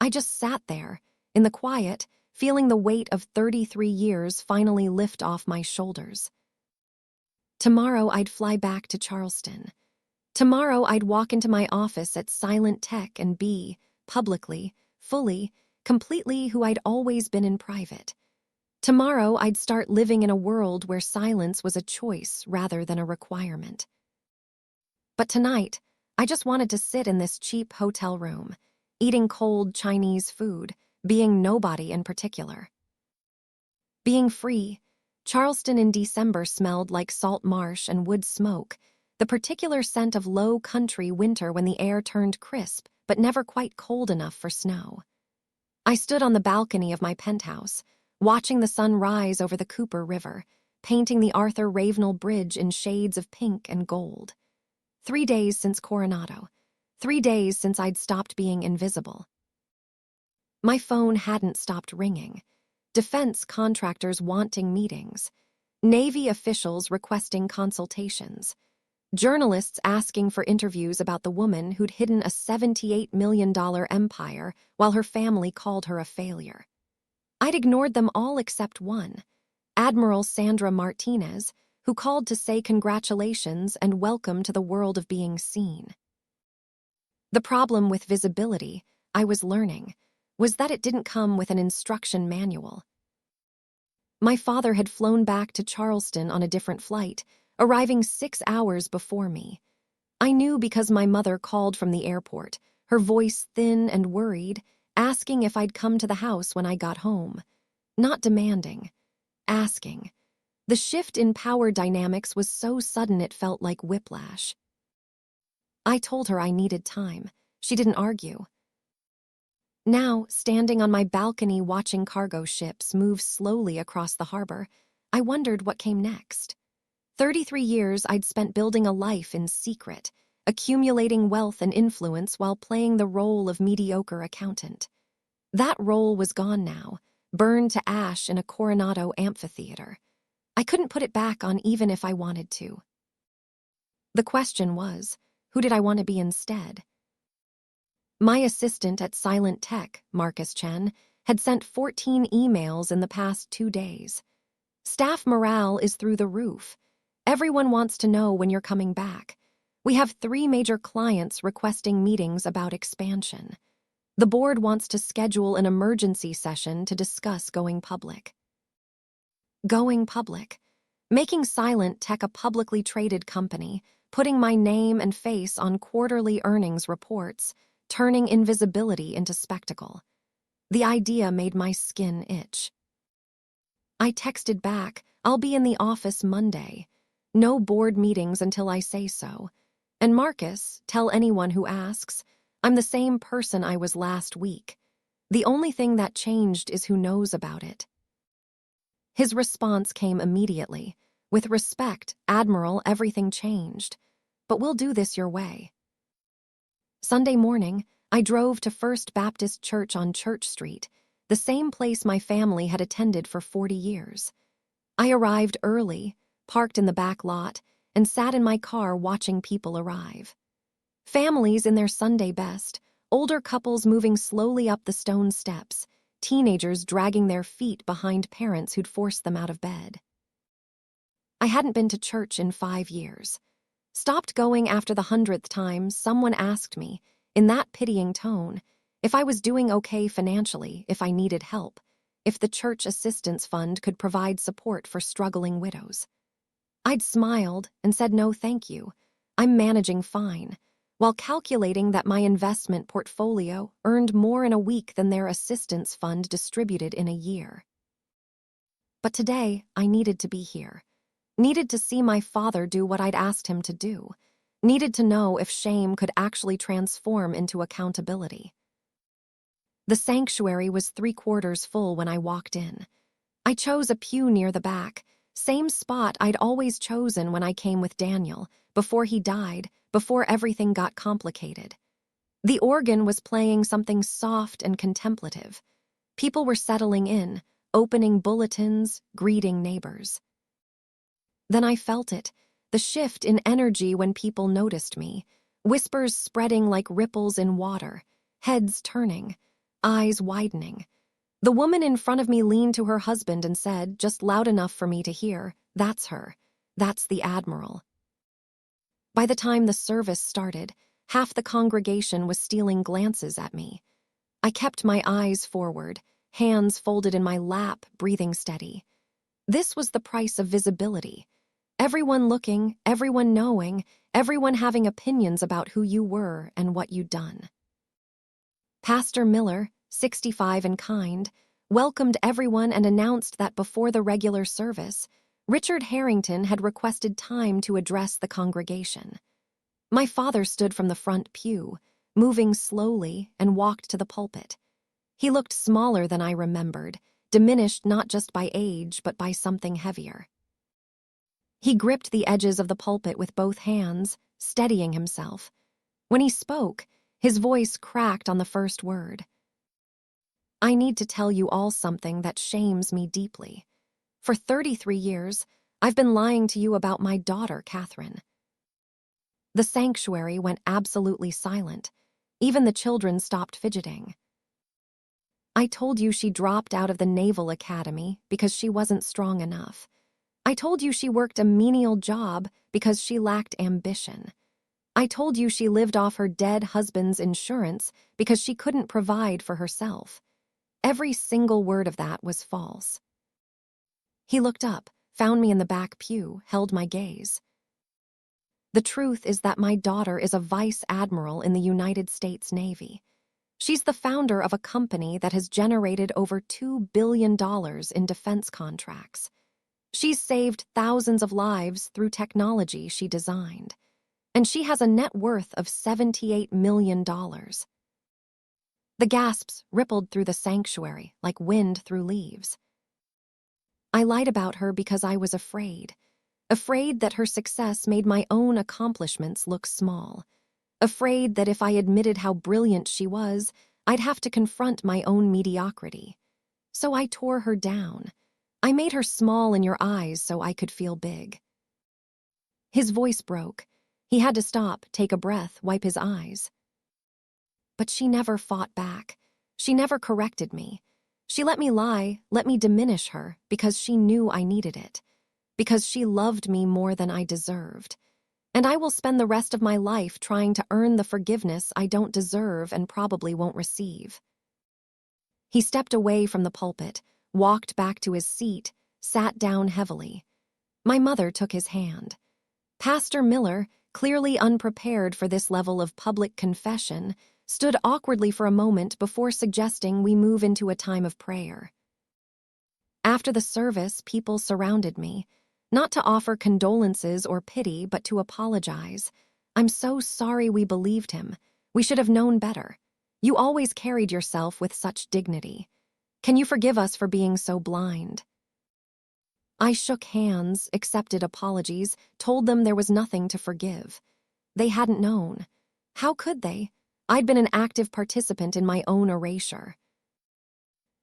S1: I just sat there, in the quiet, feeling the weight of 33 years finally lift off my shoulders. Tomorrow I'd fly back to Charleston. Tomorrow I'd walk into my office at Silent Tech and be, publicly, fully, completely who I'd always been in private. Tomorrow I'd start living in a world where silence was a choice rather than a requirement. But tonight, I just wanted to sit in this cheap hotel room, eating cold Chinese food, being nobody in particular. Being free. Charleston in December smelled like salt marsh and wood smoke, the particular scent of low country winter when the air turned crisp but never quite cold enough for snow. I stood on the balcony of my penthouse, watching the sun rise over the Cooper River, painting the Arthur Ravenel Bridge in shades of pink and gold. 3 days since Coronado. 3 days since I'd stopped being invisible. My phone hadn't stopped ringing. Defense contractors wanting meetings. Navy officials requesting consultations. Journalists asking for interviews about the woman who'd hidden a $78 million empire while her family called her a failure. I'd ignored them all except one, Admiral Sandra Martinez, who called to say congratulations and welcome to the world of being seen. The problem with visibility, I was learning, was that it didn't come with an instruction manual. My father had flown back to Charleston on a different flight, arriving 6 hours before me. I knew because my mother called from the airport, her voice thin and worried, asking if I'd come to the house when I got home. Not demanding, asking. The shift in power dynamics was so sudden it felt like whiplash. I told her I needed time. She didn't argue. Now, standing on my balcony watching cargo ships move slowly across the harbor, I wondered what came next. 33 years I'd spent building a life in secret, accumulating wealth and influence while playing the role of mediocre accountant. That role was gone now, burned to ash in a Coronado amphitheater. I couldn't put it back on even if I wanted to. The question was, who did I want to be instead? My assistant at Silent Tech, Marcus Chen, had sent 14 emails in the past 2 days. Staff morale is through the roof. Everyone wants to know when you're coming back. We have 3 major clients requesting meetings about expansion. The board wants to schedule an emergency session to discuss going public. Going public. Making Silent Tech a publicly traded company, putting my name and face on quarterly earnings reports, turning invisibility into spectacle. The idea made my skin itch. I texted back, I'll be in the office Monday. No board meetings until I say so. And Marcus, tell anyone who asks, I'm the same person I was last week. The only thing that changed is who knows about it. His response came immediately. With respect, Admiral, everything changed. But we'll do this your way. Sunday morning, I drove to First Baptist Church on Church Street, the same place my family had attended for 40 years. I arrived early, parked in the back lot, and sat in my car watching people arrive. Families in their Sunday best, older couples moving slowly up the stone steps, teenagers dragging their feet behind parents who'd forced them out of bed. I hadn't been to church in 5 years. Stopped going after the 100th time someone asked me, in that pitying tone, if I was doing okay financially, if I needed help, if the church assistance fund could provide support for struggling widows. I'd smiled and said no thank you. I'm managing fine, while calculating that my investment portfolio earned more in a week than their assistance fund distributed in a year. But today, I needed to be here. Needed to see my father do what I'd asked him to do. Needed to know if shame could actually transform into accountability. The sanctuary was 3/4 full when I walked in. I chose a pew near the back, same spot I'd always chosen when I came with Daniel, before he died, before everything got complicated. The organ was playing something soft and contemplative. People were settling in, opening bulletins, greeting neighbors. Then I felt it, the shift in energy when people noticed me, whispers spreading like ripples in water, heads turning, eyes widening. The woman in front of me leaned to her husband and said, just loud enough for me to hear, "That's her. That's the Admiral." By the time the service started, half the congregation was stealing glances at me. I kept my eyes forward, hands folded in my lap, breathing steady. This was the price of visibility. Everyone looking, everyone knowing, everyone having opinions about who you were and what you'd done. Pastor Miller, 65 and kind, welcomed everyone and announced that before the regular service, Richard Harrington had requested time to address the congregation. My father stood from the front pew, moving slowly, and walked to the pulpit. He looked smaller than I remembered, diminished not just by age but by something heavier. He gripped the edges of the pulpit with both hands, steadying himself. When he spoke, his voice cracked on the first word. I need to tell you all something that shames me deeply. For 33 years, I've been lying to you about my daughter, Catherine. The sanctuary went absolutely silent. Even the children stopped fidgeting. I told you she dropped out of the Naval Academy because she wasn't strong enough. I told you she worked a menial job because she lacked ambition. I told you she lived off her dead husband's insurance because she couldn't provide for herself. Every single word of that was false. He looked up, found me in the back pew, held my gaze. The truth is that my daughter is a Vice Admiral in the United States Navy. She's the founder of a company that has generated over $2 billion in defense contracts. She's saved thousands of lives through technology she designed. And she has a net worth of $78 million. The gasps rippled through the sanctuary like wind through leaves. I lied about her because I was afraid that her success made my own accomplishments look small, afraid that if I admitted how brilliant she was, I'd have to confront my own mediocrity. So I tore her down. I made her small in your eyes so I could feel big. His voice broke. He had to stop, take a breath, wipe his eyes. But she never fought back. She never corrected me. She let me lie, let me diminish her, because she knew I needed it. Because she loved me more than I deserved. And I will spend the rest of my life trying to earn the forgiveness I don't deserve and probably won't receive. He stepped away from the pulpit, walked back to his seat, sat down heavily. My mother took his hand. Pastor Miller, clearly unprepared for this level of public confession, stood awkwardly for a moment before suggesting we move into a time of prayer. After the service, people surrounded me, not to offer condolences or pity, but to apologize. I'm so sorry we believed him. We should have known better. You always carried yourself with such dignity. Can you forgive us for being so blind? I shook hands, accepted apologies, told them there was nothing to forgive. They hadn't known. How could they? I'd been an active participant in my own erasure.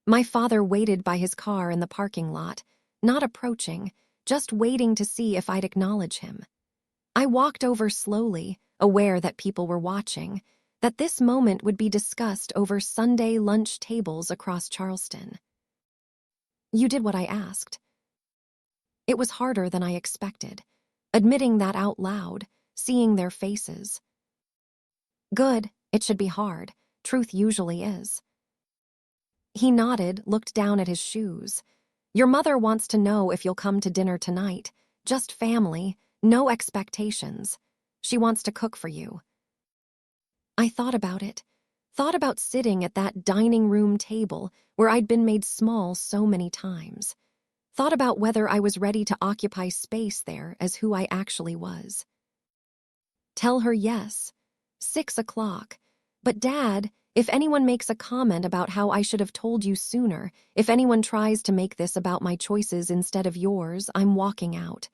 S1: My father waited by his car in the parking lot, not approaching, just waiting to see if I'd acknowledge him. I walked over slowly, aware that people were watching, that this moment would be discussed over Sunday lunch tables across Charleston. You did what I asked. It was harder than I expected, admitting that out loud, seeing their faces. Good, it should be hard. Truth usually is. He nodded, looked down at his shoes. Your mother wants to know if you'll come to dinner tonight. Just family, no expectations. She wants to cook for you. I thought about it. Thought about sitting at that dining room table where I'd been made small so many times. Thought about whether I was ready to occupy space there as who I actually was. Tell her yes. 6 o'clock. But Dad, if anyone makes a comment about how I should have told you sooner, if anyone tries to make this about my choices instead of yours, I'm walking out.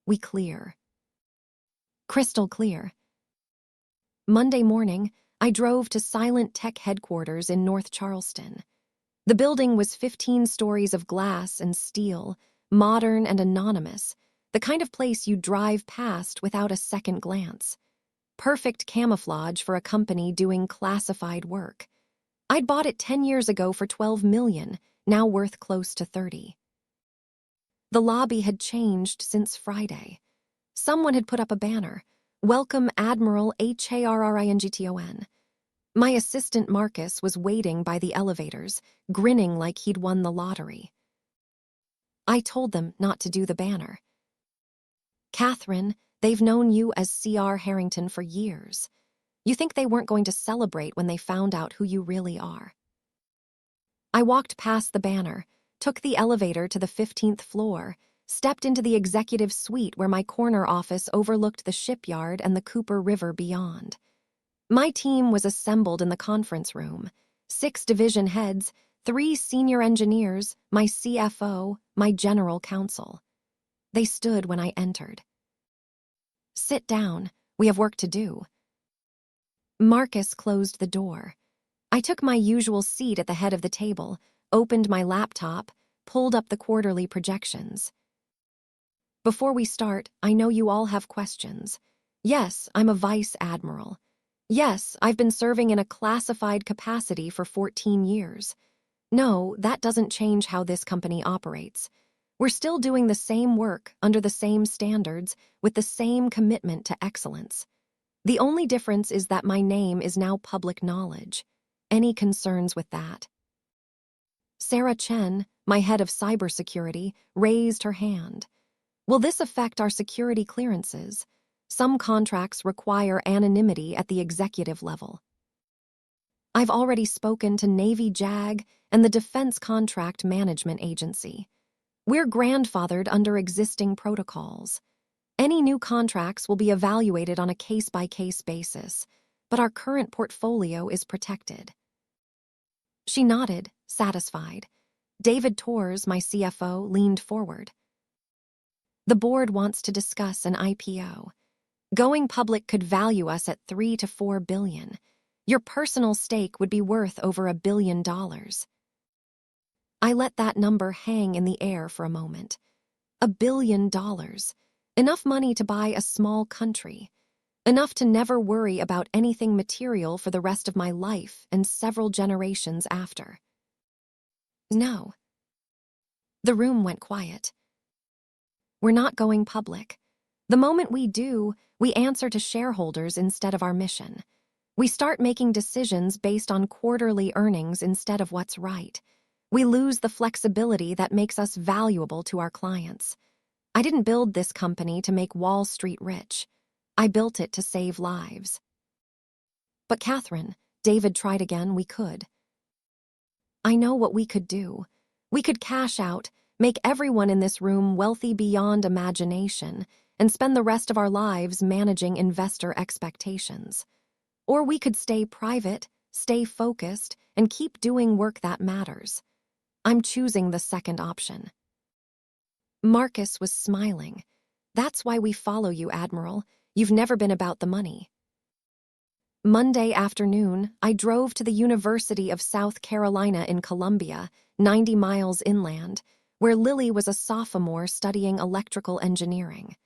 S1: We clear. Crystal clear. Monday morning, I drove to Silent Tech headquarters in North Charleston. The building was 15 stories of glass and steel, modern and anonymous, the kind of place you drive past without a second glance. Perfect camouflage for a company doing classified work. I'd bought it 10 years ago for $12 million, now worth close to 30. The lobby had changed since Friday. Someone had put up a banner, "Welcome Admiral Harrington." My assistant Marcus was waiting by the elevators, grinning like he'd won the lottery. I told them not to do the banner. Catherine, they've known you as C.R. Harrington for years. You think they weren't going to celebrate when they found out who you really are? I walked past the banner, took the elevator to the 15th floor, stepped into the executive suite where my corner office overlooked the shipyard and the Cooper River beyond. My team was assembled in the conference room. 6 division heads, 3 senior engineers, my CFO, my general counsel. They stood when I entered. Sit down, we have work to do. Marcus closed the door. I took my usual seat at the head of the table, opened my laptop, pulled up the quarterly projections. Before we start, I know you all have questions. Yes, I'm a Vice Admiral. Yes, I've been serving in a classified capacity for 14 years. No, that doesn't change how this company operates. We're still doing the same work under the same standards with the same commitment to excellence. The only difference is that my name is now public knowledge. Any concerns with that? Sarah Chen, my head of cybersecurity, raised her hand. Will this affect our security clearances? Some contracts require anonymity at the executive level. I've already spoken to Navy JAG and the Defense Contract Management Agency. We're grandfathered under existing protocols. Any new contracts will be evaluated on a case-by-case basis, but our current portfolio is protected. She nodded, satisfied. David Torres, my CFO, leaned forward. The board wants to discuss an IPO. Going public could value us at $3 to $4 billion. Your personal stake would be worth over $1 billion. I let that number hang in the air for a moment. $1 billion. Enough money to buy a small country. Enough to never worry about anything material for the rest of my life and several generations after. No. The room went quiet. We're not going public. The moment we do, we answer to shareholders instead of our mission. We start making decisions based on quarterly earnings instead of what's right. We lose the flexibility that makes us valuable to our clients. I didn't build this company to make Wall Street rich. I built it to save lives. But Catherine, David tried again, we could. I know what we could do. We could cash out, make everyone in this room wealthy beyond imagination, and spend the rest of our lives managing investor expectations. Or we could stay private, stay focused, and keep doing work that matters. I'm choosing the second option. Marcus was smiling. That's why we follow you, Admiral. You've never been about the money. Monday afternoon, I drove to the University of South Carolina in Columbia, 90 miles inland, where Lily was a sophomore studying electrical engineering.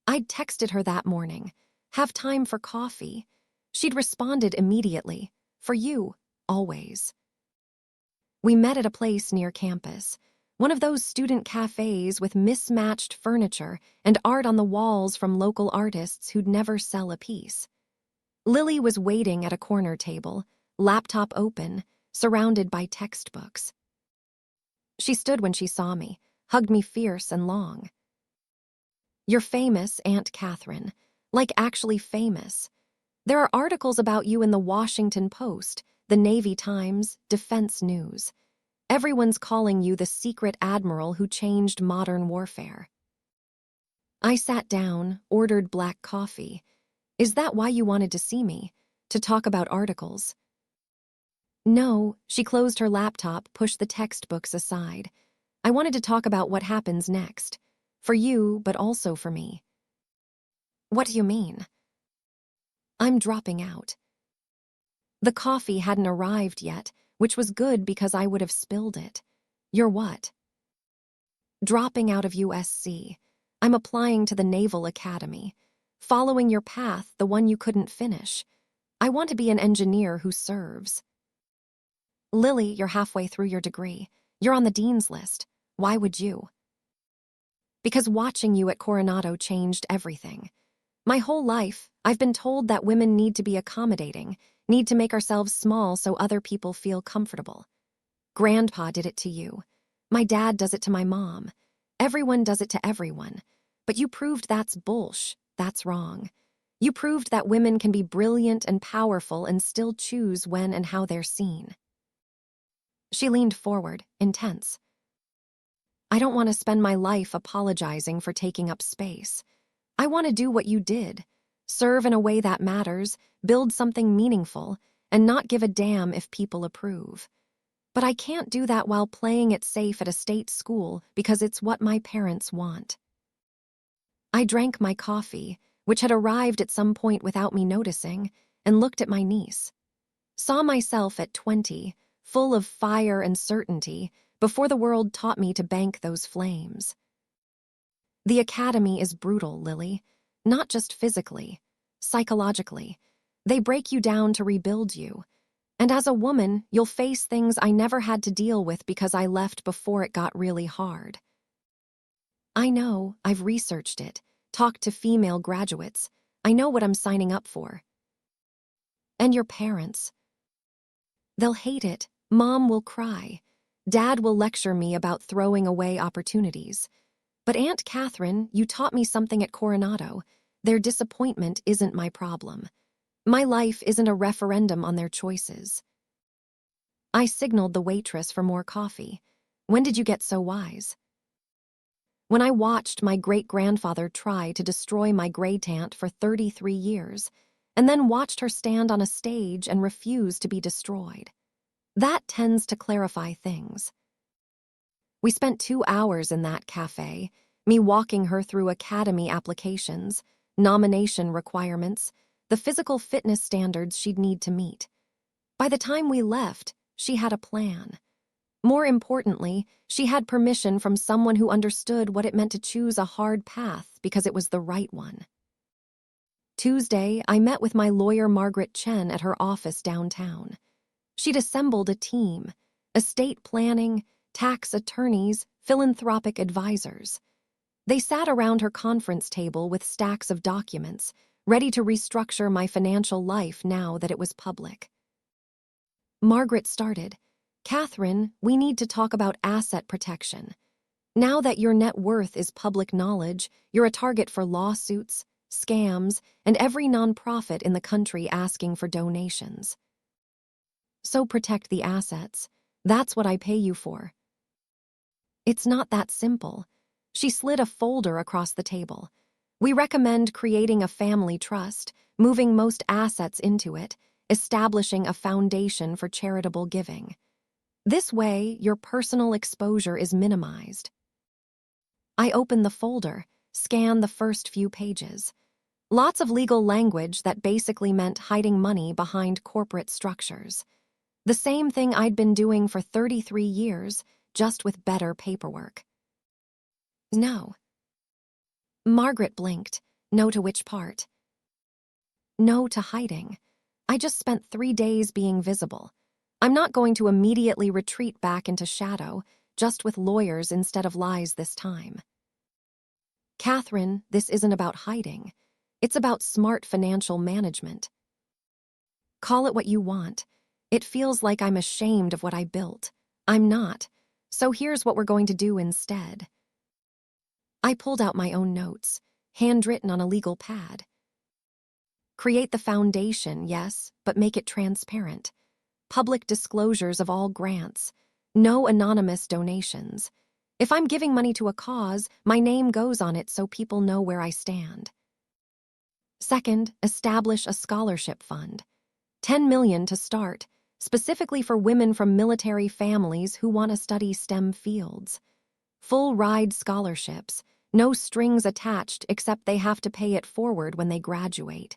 S1: I'd texted her that morning, "Have time for coffee?" She'd responded immediately, "For you, always." We met at a place near campus, one of those student cafes with mismatched furniture and art on the walls from local artists who'd never sell a piece. Lily was waiting at a corner table, laptop open, surrounded by textbooks. She stood when she saw me, hugged me fierce and long. "You're famous, Aunt Catherine, like actually famous. There are articles about you in the Washington Post, the Navy Times, Defense News. Everyone's calling you the secret admiral who changed modern warfare." I sat down, ordered black coffee. "Is that why you wanted to see me? To talk about articles?" No, she closed her laptop, pushed the textbooks aside. "I wanted to talk about what happens next. For you, but also for me." "What do you mean?" "I'm dropping out." The coffee hadn't arrived yet, which was good because I would have spilled it. "You're what?" "Dropping out of USC. I'm applying to the Naval Academy. Following your path, the one you couldn't finish. I want to be an engineer who serves." "Lily, you're halfway through your degree. You're on the dean's list. Why would you?" "Because watching you at Coronado changed everything. My whole life, I've been told that women need to be accommodating, need to make ourselves small so other people feel comfortable. Grandpa did it to you. My dad does it to my mom. Everyone does it to everyone. But you proved that's bullsh. That's wrong. You proved that women can be brilliant and powerful and still choose when and how they're seen." She leaned forward, intense. "I don't want to spend my life apologizing for taking up space. I want to do what you did. Serve in a way that matters, build something meaningful, and not give a damn if people approve. But I can't do that while playing it safe at a state school because it's what my parents want." I drank my coffee, which had arrived at some point without me noticing, and looked at my niece. Saw myself at 20, full of fire and certainty, before the world taught me to bank those flames. "The academy is brutal, Lily. Not just physically, psychologically. They break you down to rebuild you. And as a woman, you'll face things I never had to deal with because I left before it got really hard. I know, I've researched it, talked to female graduates. I know what I'm signing up for. And your parents. They'll hate it. Mom will cry. Dad will lecture me about throwing away opportunities. But Aunt Catherine, you taught me something at Coronado. Their disappointment isn't my problem. My life isn't a referendum on their choices. I signaled the waitress for more coffee. When did you get so wise? When I watched my great-grandfather try to destroy my great-aunt for 33 years, and then watched her stand on a stage and refuse to be destroyed. That tends to clarify things. We spent 2 hours in that cafe, me walking her through academy applications, nomination requirements, the physical fitness standards she'd need to meet. By the time we left, she had a plan. More importantly, she had permission from someone who understood what it meant to choose a hard path because it was the right one. Tuesday, I met with my lawyer Margaret Chen at her office downtown. She'd assembled a team: estate planning, tax attorneys, philanthropic advisors. They sat around her conference table with stacks of documents, ready to restructure my financial life now that it was public. Margaret started, "Catherine, we need to talk about asset protection. Now that your net worth is public knowledge, you're a target for lawsuits, scams, and every nonprofit in the country asking for donations. So protect the assets. That's what I pay you for." It's not that simple. She slid a folder across the table. "We recommend creating a family trust, moving most assets into it, establishing a foundation for charitable giving. This way, your personal exposure is minimized." I opened the folder, scanned the first few pages. Lots of legal language that basically meant hiding money behind corporate structures. The same thing I'd been doing for 33 years, just with better paperwork. No. Margaret blinked. No to which part? No to hiding. I just spent 3 days being visible. I'm not going to immediately retreat back into shadow, just with lawyers instead of lies this time. Catherine, this isn't about hiding. It's about smart financial management. Call it what you want. It feels like I'm ashamed of what I built. I'm not. So here's what we're going to do instead. I pulled out my own notes, handwritten on a legal pad. Create the foundation, yes, but make it transparent. Public disclosures of all grants. No anonymous donations. If I'm giving money to a cause, my name goes on it so people know where I stand. Second, establish a scholarship fund. $10 million to start, specifically for women from military families who want to study STEM fields. Full ride scholarships, no strings attached except they have to pay it forward when they graduate.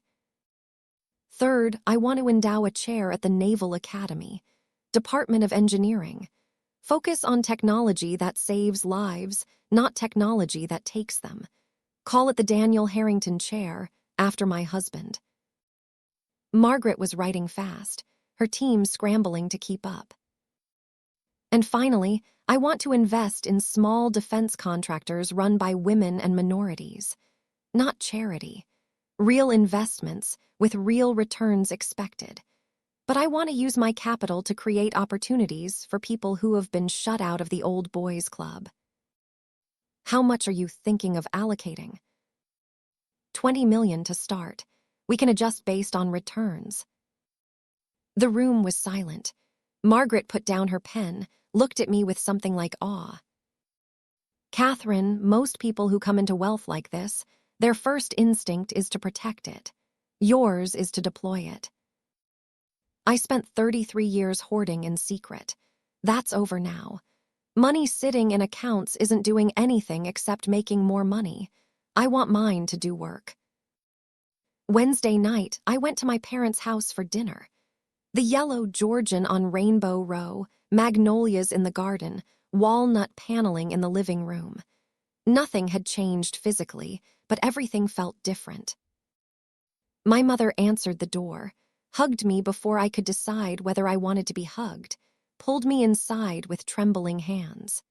S1: Third, I want to endow a chair at the Naval Academy, Department of Engineering. Focus on technology that saves lives, not technology that takes them. Call it the Daniel Harrington Chair, after my husband. Margaret was writing fast, her team scrambling to keep up. And finally, I want to invest in small defense contractors run by women and minorities. Not charity. Real investments with real returns expected. But I want to use my capital to create opportunities for people who have been shut out of the old boys club. How much are you thinking of allocating? $20 million to start. We can adjust based on returns. The room was silent. Margaret put down her pen, looked at me with something like awe. Catherine, most people who come into wealth like this, their first instinct is to protect it. Yours is to deploy it. I spent 33 years hoarding in secret. That's over now. Money sitting in accounts isn't doing anything except making more money. I want mine to do work. Wednesday night, I went to my parents' house for dinner. The yellow Georgian on Rainbow Row, magnolias in the garden, walnut paneling in the living room. Nothing had changed physically, but everything felt different. My mother answered the door. hugged me before I could decide whether I wanted to be hugged, pulled me inside with trembling hands.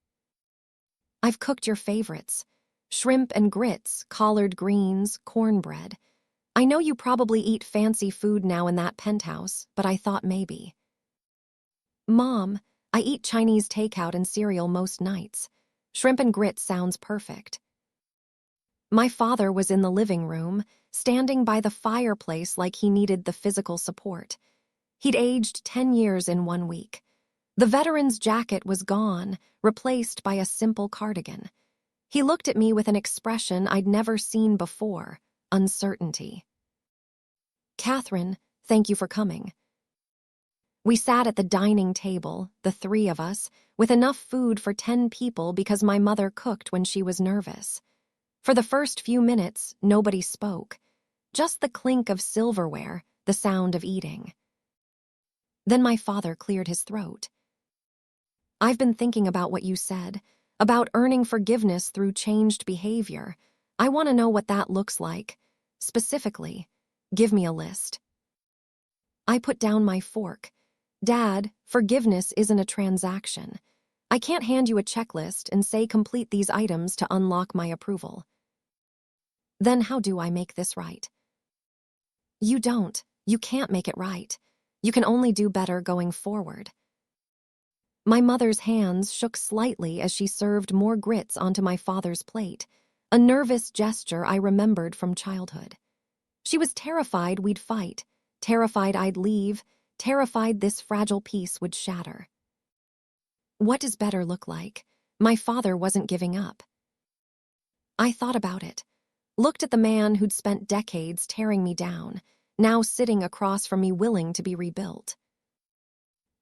S1: I've cooked your favorites: shrimp and grits, collard greens, cornbread. I know you probably eat fancy food now in that penthouse, but I thought maybe. Mom, I eat Chinese takeout and cereal most nights. Shrimp and grits sounds perfect. My father was in the living room, standing by the fireplace like he needed the physical support. He'd aged 10 years in 1 week. The veteran's jacket was gone, replaced by a simple cardigan. He looked at me with an expression I'd never seen before: uncertainty. Catherine, thank you for coming. We sat at the dining table, the 3 of us, with enough food for 10 people because my mother cooked when she was nervous. For the first few minutes, nobody spoke. Just the clink of silverware, the sound of eating. Then my father cleared his throat. I've been thinking about what you said, about earning forgiveness through changed behavior. I want to know what that looks like. Specifically, give me a list. I put down my fork. Dad, forgiveness isn't a transaction. I can't hand you a checklist and say complete these items to unlock my approval. Then how do I make this right? You don't. You can't make it right. You can only do better going forward. My mother's hands shook slightly as she served more grits onto my father's plate, a nervous gesture I remembered from childhood. She was terrified we'd fight, terrified I'd leave, terrified this fragile piece would shatter. What does better look like? My father wasn't giving up. I thought about it, looked at the man who'd spent decades tearing me down, now sitting across from me willing to be rebuilt.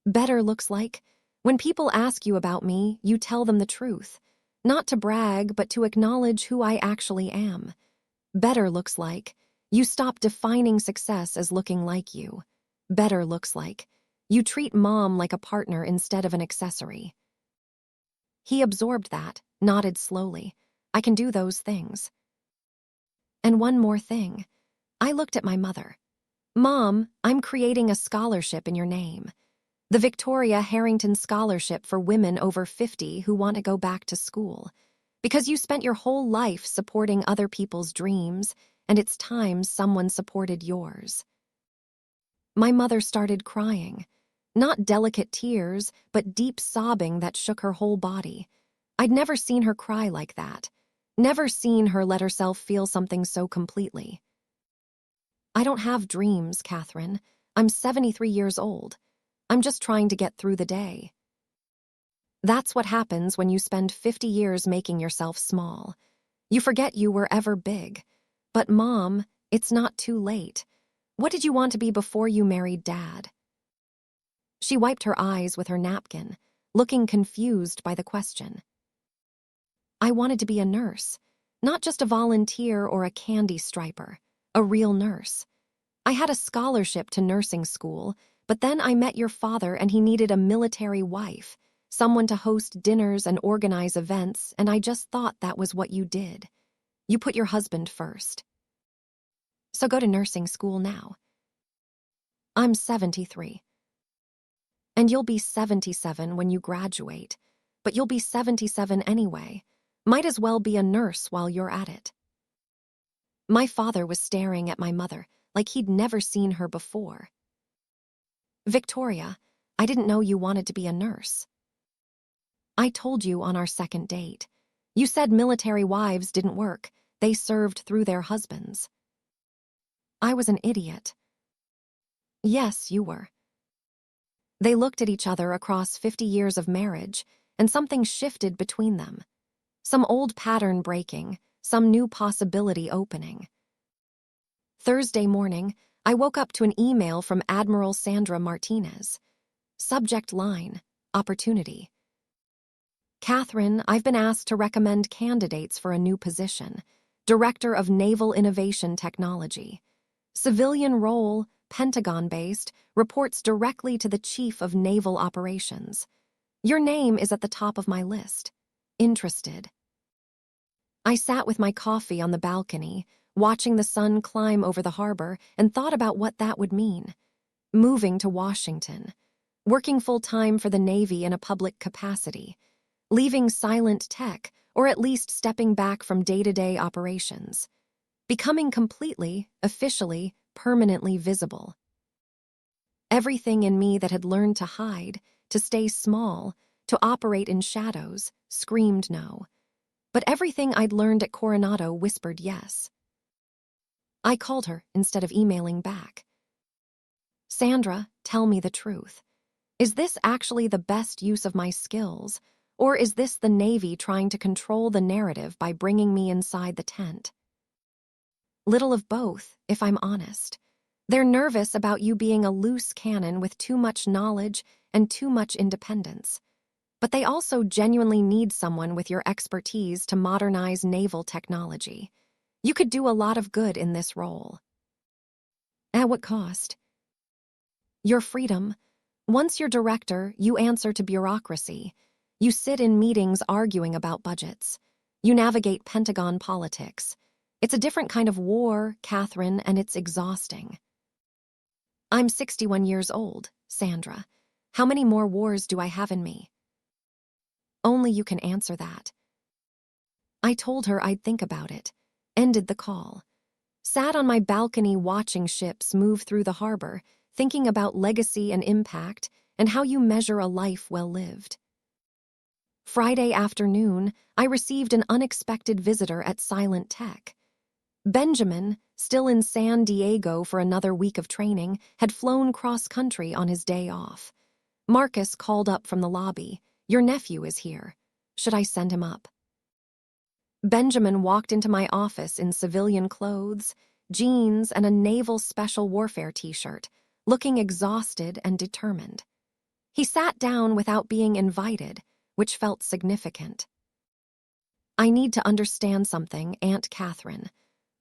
S1: Better looks like, when people ask you about me, you tell them the truth, not to brag, but to acknowledge who I actually am. Better looks like, you stop defining success as looking like you. Better looks like, you treat Mom like a partner instead of an accessory. He absorbed that, nodded slowly. I can do those things. And one more thing. I looked at my mother. Mom, I'm creating a scholarship in your name. The Victoria Harrington Scholarship for women over 50 who want to go back to school. Because you spent your whole life supporting other people's dreams, and it's time someone supported yours. My mother started crying. Not delicate tears, but deep sobbing that shook her whole body. I'd never seen her cry like that. Never seen her let herself feel something so completely. I don't have dreams, Catherine. I'm 73 years old. I'm just trying to get through the day. That's what happens when you spend 50 years making yourself small. You forget you were ever big. But Mom, it's not too late. What did you want to be before you married Dad? She wiped her eyes with her napkin, looking confused by the question. I wanted to be a nurse, not just a volunteer or a candy striper, a real nurse. I had a scholarship to nursing school, but then I met your father and he needed a military wife, someone to host dinners and organize events, and I just thought that was what you did. You put your husband first. So go to nursing school now. I'm 73. And you'll be 77 when you graduate, but you'll be 77 anyway. Might as well be a nurse while you're at it. My father was staring at my mother like he'd never seen her before. Victoria, I didn't know you wanted to be a nurse. I told you on our second date. You said military wives didn't work. They served through their husbands. I was an idiot. Yes, you were. They looked at each other across 50 years of marriage, and something shifted between them. Some old pattern breaking, some new possibility opening. Thursday morning, I woke up to an email from Admiral Sandra Martinez. Subject line, opportunity. Catherine, I've been asked to recommend candidates for a new position, Director of Naval Innovation Technology. Civilian role, Pentagon-based, reports directly to the Chief of Naval Operations. Your name is at the top of my list. Interested. I sat with my coffee on the balcony, watching the sun climb over the harbor, and thought about what that would mean. moving to Washington, working full-time for the Navy in a public capacity, leaving silent tech, or at least stepping back from day-to-day operations, becoming completely, officially, permanently visible. Everything in me that had learned to hide, to stay small, to operate in shadows, screamed no. But everything I'd learned at Coronado whispered yes. I called her instead of emailing back. Sandra, tell me the truth. Is this actually the best use of my skills, or is this the Navy trying to control the narrative by bringing me inside the tent? Little of both, if I'm honest. They're nervous about you being a loose cannon with too much knowledge and too much independence. But they also genuinely need someone with your expertise to modernize naval technology. You could do a lot of good in this role. At what cost? Your freedom. Once you're director, you answer to bureaucracy. You sit in meetings arguing about budgets. You navigate Pentagon politics. It's a different kind of war, Catherine, and it's exhausting. I'm 61 years old, Sandra. How many more wars do I have in me? Only you can answer that. I told her I'd think about it, ended the call, sat on my balcony watching ships move through the harbor, thinking about legacy and impact and how you measure a life well lived. Friday afternoon, I received an unexpected visitor at Silent Tech. Benjamin, still in San Diego for another week of training, had flown cross-country on his day off. Marcus called up from the lobby. Your nephew is here. Should I send him up? Benjamin walked into my office in civilian clothes, jeans, and a naval special warfare t-shirt, looking exhausted and determined. He sat down without being invited, which felt significant. I need to understand something, Aunt Catherine.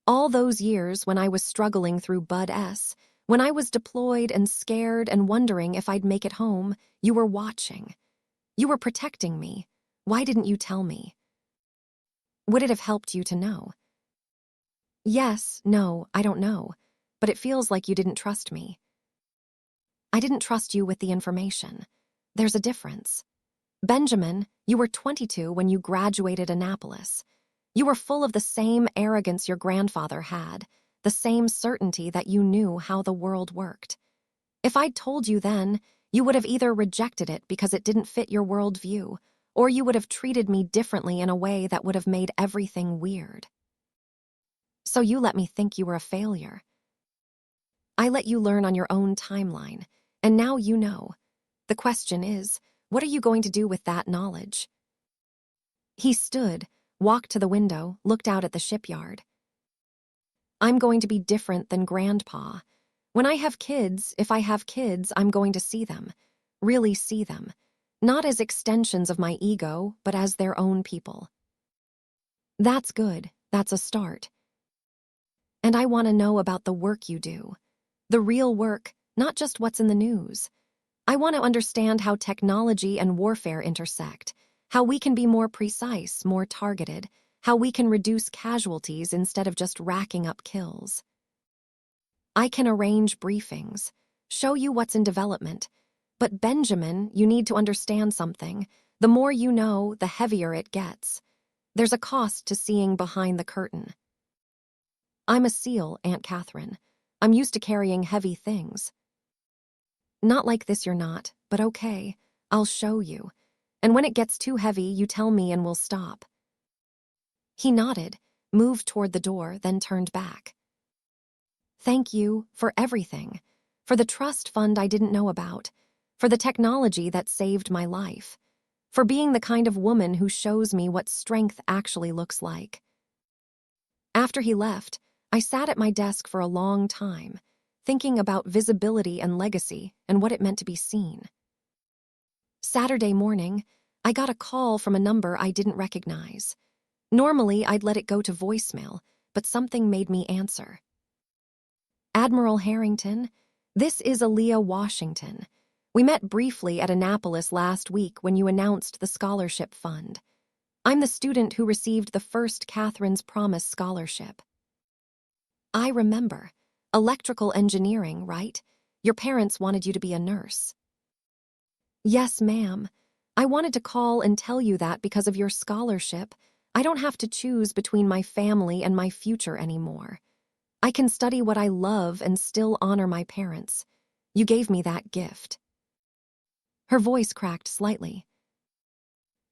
S1: All those years when I was struggling through Bud S, when I was deployed and scared and wondering if I'd make it home, you were watching. You were protecting me. Why didn't you tell me? Would it have helped you to know? Yes, no, I don't know, but it feels like you didn't trust me. I didn't trust you with the information. There's a difference. Benjamin, you were 22 when you graduated Annapolis. You were full of the same arrogance your grandfather had, the same certainty that you knew how the world worked. If I'd told you then, you would have either rejected it because it didn't fit your worldview, or you would have treated me differently in a way that would have made everything weird. So you let me think you were a failure. I let you learn on your own timeline, and now you know. The question is, what are you going to do with that knowledge? He stood, walked to the window, looked out at the shipyard. I'm going to be different than Grandpa. When I have kids, if I have kids, I'm going to see them, really see them, not as extensions of my ego, but as their own people. That's good. That's a start. And I want to know about the work you do. The real work, not just what's in the news. I want to understand how technology and warfare intersect, how we can be more precise, more targeted, how we can reduce casualties instead of just racking up kills. I can arrange briefings, show you what's in development, but Benjamin, you need to understand something. The more you know, the heavier it gets. There's a cost to seeing behind the curtain. I'm a SEAL, Aunt Catherine. I'm used to carrying heavy things. Not like this you're not, but okay, I'll show you. And when it gets too heavy, you tell me and we'll stop. He nodded, moved toward the door, then turned back. Thank you for everything, for the trust fund I didn't know about, for the technology that saved my life, for being the kind of woman who shows me what strength actually looks like. After he left, I sat at my desk for a long time, thinking about visibility and legacy and what it meant to be seen. Saturday morning, I got a call from a number I didn't recognize. Normally, I'd let it go to voicemail, but something made me answer. Admiral Harrington, this is Aaliyah Washington. We met briefly at Annapolis last week when you announced the scholarship fund. I'm the student who received the first Catherine's Promise scholarship. I remember. Electrical engineering, right? Your parents wanted you to be a nurse. Yes, ma'am. I wanted to call and tell you that because of your scholarship, I don't have to choose between my family and my future anymore. I can study what I love and still honor my parents. You gave me that gift. Her voice cracked slightly.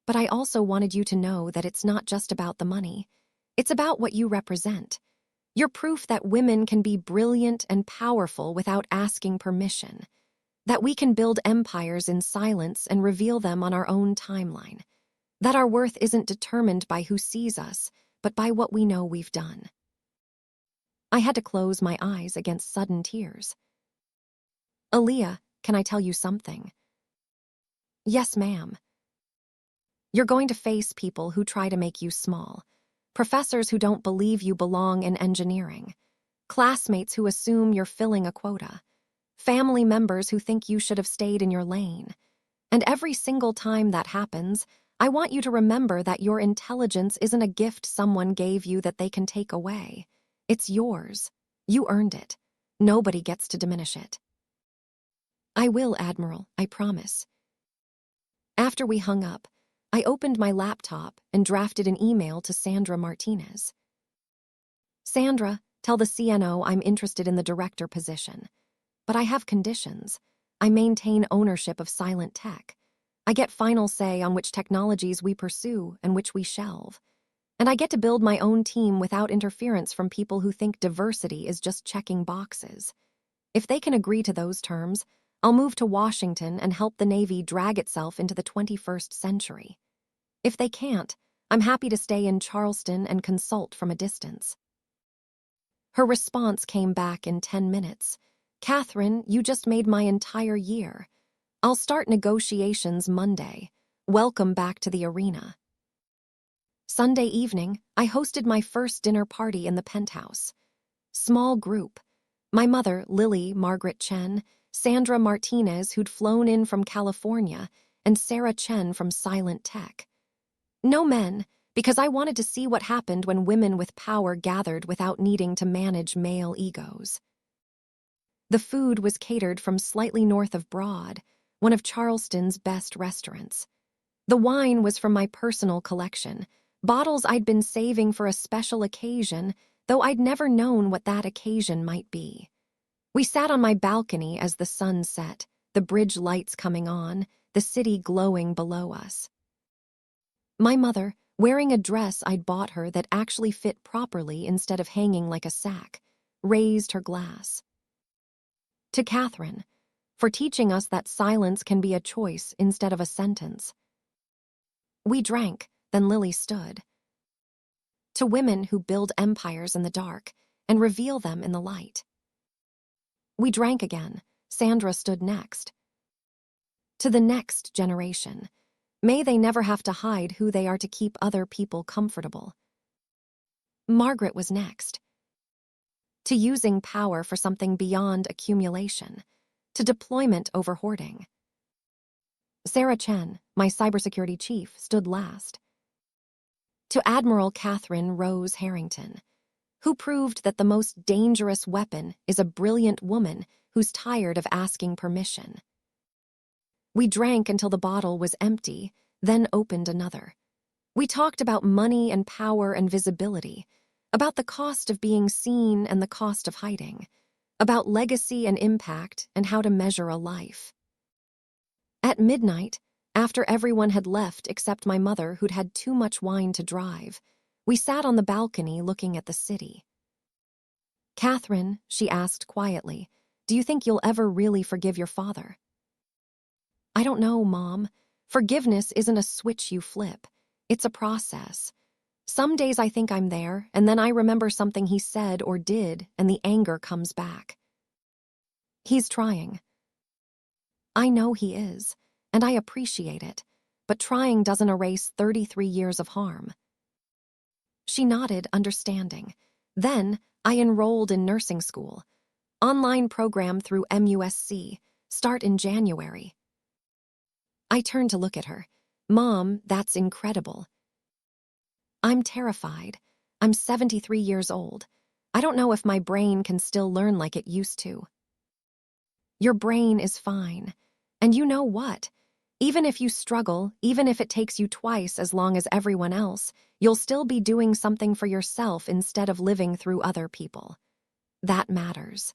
S1: But I also wanted you to know that it's not just about the money. It's about what you represent. You're proof that women can be brilliant and powerful without asking permission. That we can build empires in silence and reveal them on our own timeline. That our worth isn't determined by who sees us, but by what we know we've done. I had to close my eyes against sudden tears. Aaliyah, can I tell you something? Yes, ma'am. You're going to face people who try to make you small. Professors who don't believe you belong in engineering. Classmates who assume you're filling a quota. Family members who think you should have stayed in your lane. And every single time that happens, I want you to remember that your intelligence isn't a gift someone gave you that they can take away. It's yours. You earned it. Nobody gets to diminish it. I will, Admiral, I promise. After we hung up, I opened my laptop and drafted an email to Sandra Martinez. Sandra, tell the CNO I'm interested in the director position. But I have conditions. I maintain ownership of silent tech. I get final say on which technologies we pursue and which we shelve. And I get to build my own team without interference from people who think diversity is just checking boxes. If they can agree to those terms, I'll move to Washington and help the Navy drag itself into the 21st century. If they can't, I'm happy to stay in Charleston and consult from a distance. Her response came back in 10 minutes. Catherine, you just made my entire year. I'll start negotiations Monday. Welcome back to the arena. Sunday evening, I hosted my first dinner party in the penthouse. Small group. My mother, Lily Margaret Chen, Sandra Martinez, who'd flown in from California, and Sarah Chen from Silent Tech. No men, because I wanted to see what happened when women with power gathered without needing to manage male egos. The food was catered from slightly north of Broad, one of Charleston's best restaurants. The wine was from my personal collection, bottles I'd been saving for a special occasion, though I'd never known what that occasion might be. We sat on my balcony as the sun set, the bridge lights coming on, the city glowing below us. My mother, wearing a dress I'd bought her that actually fit properly instead of hanging like a sack, raised her glass. To Catherine, for teaching us that silence can be a choice instead of a sentence. We drank, then Lily stood. To women who build empires in the dark and reveal them in the light. We drank again. Sandra stood next. To the next generation. May they never have to hide who they are to keep other people comfortable. Margaret was next. To using power for something beyond accumulation. To deployment over hoarding. Sarah Chen, my cybersecurity chief, stood last. To Admiral Catherine Rose Harrington, who proved that the most dangerous weapon is a brilliant woman who's tired of asking permission. We drank until the bottle was empty, then opened another. We talked about money and power and visibility, about the cost of being seen and the cost of hiding, about legacy and impact and how to measure a life. At midnight, after everyone had left except my mother who'd had too much wine to drive, we sat on the balcony looking at the city. Catherine, she asked quietly, do you think you'll ever really forgive your father? I don't know, Mom. Forgiveness isn't a switch you flip. It's a process. Some days I think I'm there, and then I remember something he said or did, and the anger comes back. He's trying. I know he is, and I appreciate it, but trying doesn't erase 33 years of harm. She nodded, understanding. Then I enrolled in nursing school. Online program through MUSC. Start in January. I turned to look at her. Mom, that's incredible. I'm terrified. I'm 73 years old. I don't know if my brain can still learn like it used to. Your brain is fine. And you know what? Even if you struggle, even if it takes you twice as long as everyone else, you'll still be doing something for yourself instead of living through other people. That matters.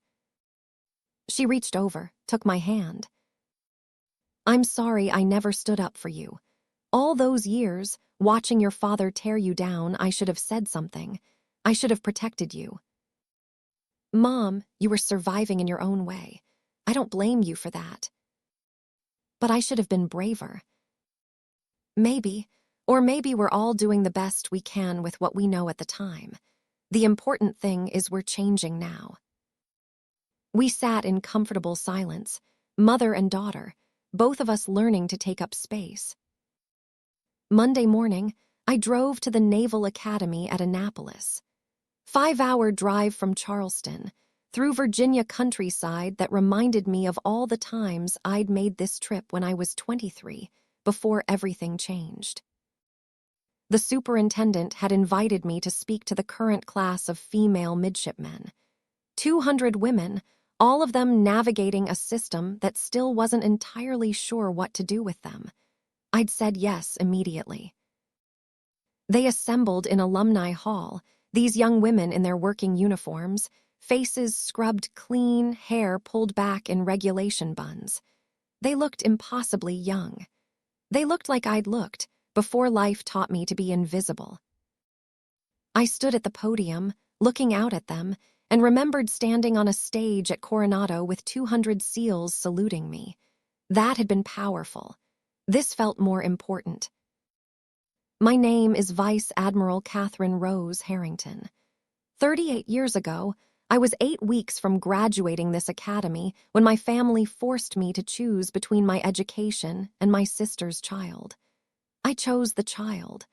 S1: She reached over, took my hand. I'm sorry I never stood up for you. All those years, watching your father tear you down, I should have said something. I should have protected you. Mom, you were surviving in your own way. I don't blame you for that. But I should have been braver. Maybe, or maybe we're all doing the best we can with what we know at the time. The important thing is we're changing now. We sat in comfortable silence, mother and daughter, both of us learning to take up space. Monday morning, I drove to the Naval Academy at Annapolis. 5-hour drive from Charleston, through Virginia countryside that reminded me of all the times I'd made this trip when I was 23, before everything changed. The superintendent had invited me to speak to the current class of female midshipmen. 200 women, all of them navigating a system that still wasn't entirely sure what to do with them. I'd said yes immediately. They assembled in Alumni Hall, these young women in their working uniforms, faces scrubbed clean, hair pulled back in regulation buns. They looked impossibly young. They looked like I'd looked, before life taught me to be invisible. I stood at the podium, looking out at them, and remembered standing on a stage at Coronado with 200 SEALs saluting me. That had been powerful. This felt more important. My name is Vice Admiral Catherine Rose Harrington. 38 years ago, I was 8 weeks from graduating this academy when my family forced me to choose between my education and my sister's child. I chose the child.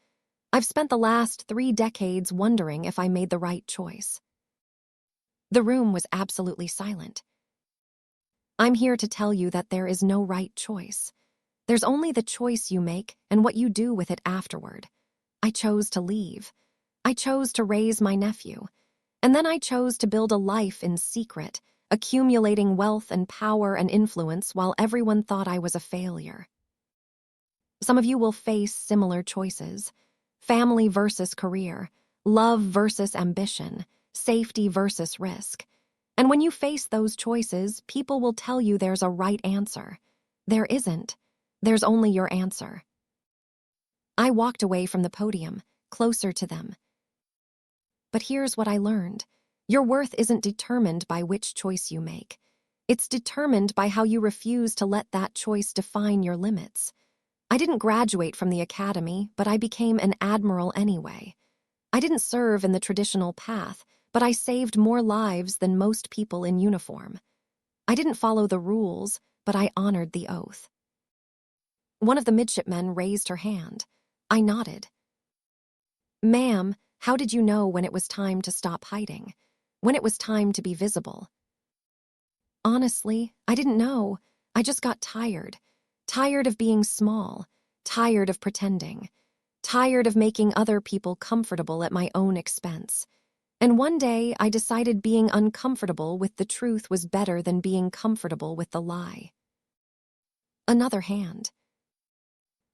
S1: I've spent the last 3 decades wondering if I made the right choice. The room was absolutely silent. I'm here to tell you that there is no right choice. There's only the choice you make and what you do with it afterward. I chose to leave. I chose to raise my nephew. And then I chose to build a life in secret, accumulating wealth and power and influence while everyone thought I was a failure. Some of you will face similar choices. Family versus career, love versus ambition, safety versus risk. And when you face those choices, people will tell you there's a right answer. There isn't. There's only your answer. I walked away from the podium, closer to them. But here's what I learned. Your worth isn't determined by which choice you make. It's determined by how you refuse to let that choice define your limits. I didn't graduate from the academy, but I became an admiral anyway. I didn't serve in the traditional path, but I saved more lives than most people in uniform. I didn't follow the rules, but I honored the oath. One of the midshipmen raised her hand. I nodded. Ma'am, how did you know when it was time to stop hiding? When it was time to be visible? Honestly, I didn't know. I just got tired. Tired of being small. Tired of pretending. Tired of making other people comfortable at my own expense. And one day, I decided being uncomfortable with the truth was better than being comfortable with the lie. Another hand.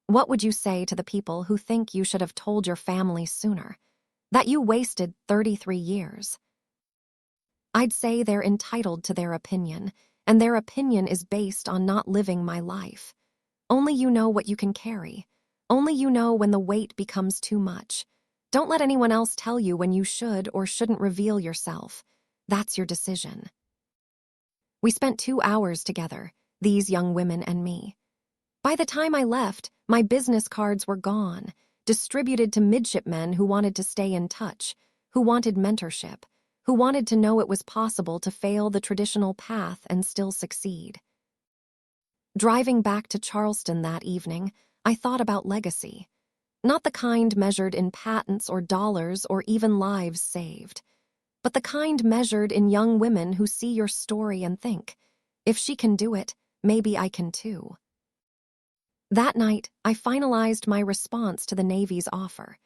S1: What would you say to the people who think you should have told your family sooner? That you wasted 33 years? I'd say they're entitled to their opinion, and their opinion is based on not living my life. Only you know what you can carry. Only you know when the weight becomes too much. Don't let anyone else tell you when you should or shouldn't reveal yourself. That's your decision. We spent 2 hours together, these young women and me. By the time I left, my business cards were gone, distributed to midshipmen who wanted to stay in touch, who wanted mentorship, who wanted to know it was possible to fail the traditional path and still succeed. Driving back to Charleston that evening, I thought about legacy. Not the kind measured in patents or dollars or even lives saved, but the kind measured in young women who see your story and think, if she can do it, maybe I can too. That night, I finalized my response to the Navy's offer.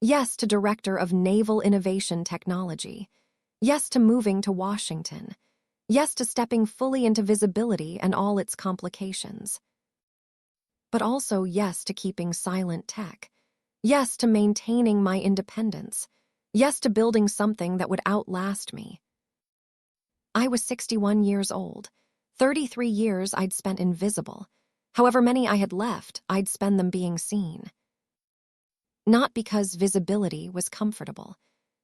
S1: Yes to Director of Naval Innovation Technology. Yes to moving to Washington. Yes to stepping fully into visibility and all its complications. But also yes to keeping silent tech. Yes to maintaining my independence. Yes to building something that would outlast me. I was 61 years old. 33 years I'd spent invisible. However many I had left, I'd spend them being seen. Not because visibility was comfortable,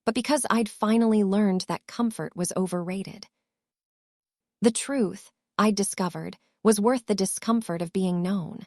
S1: but because I'd finally learned that comfort was overrated. The truth, I'd discovered, was worth the discomfort of being known.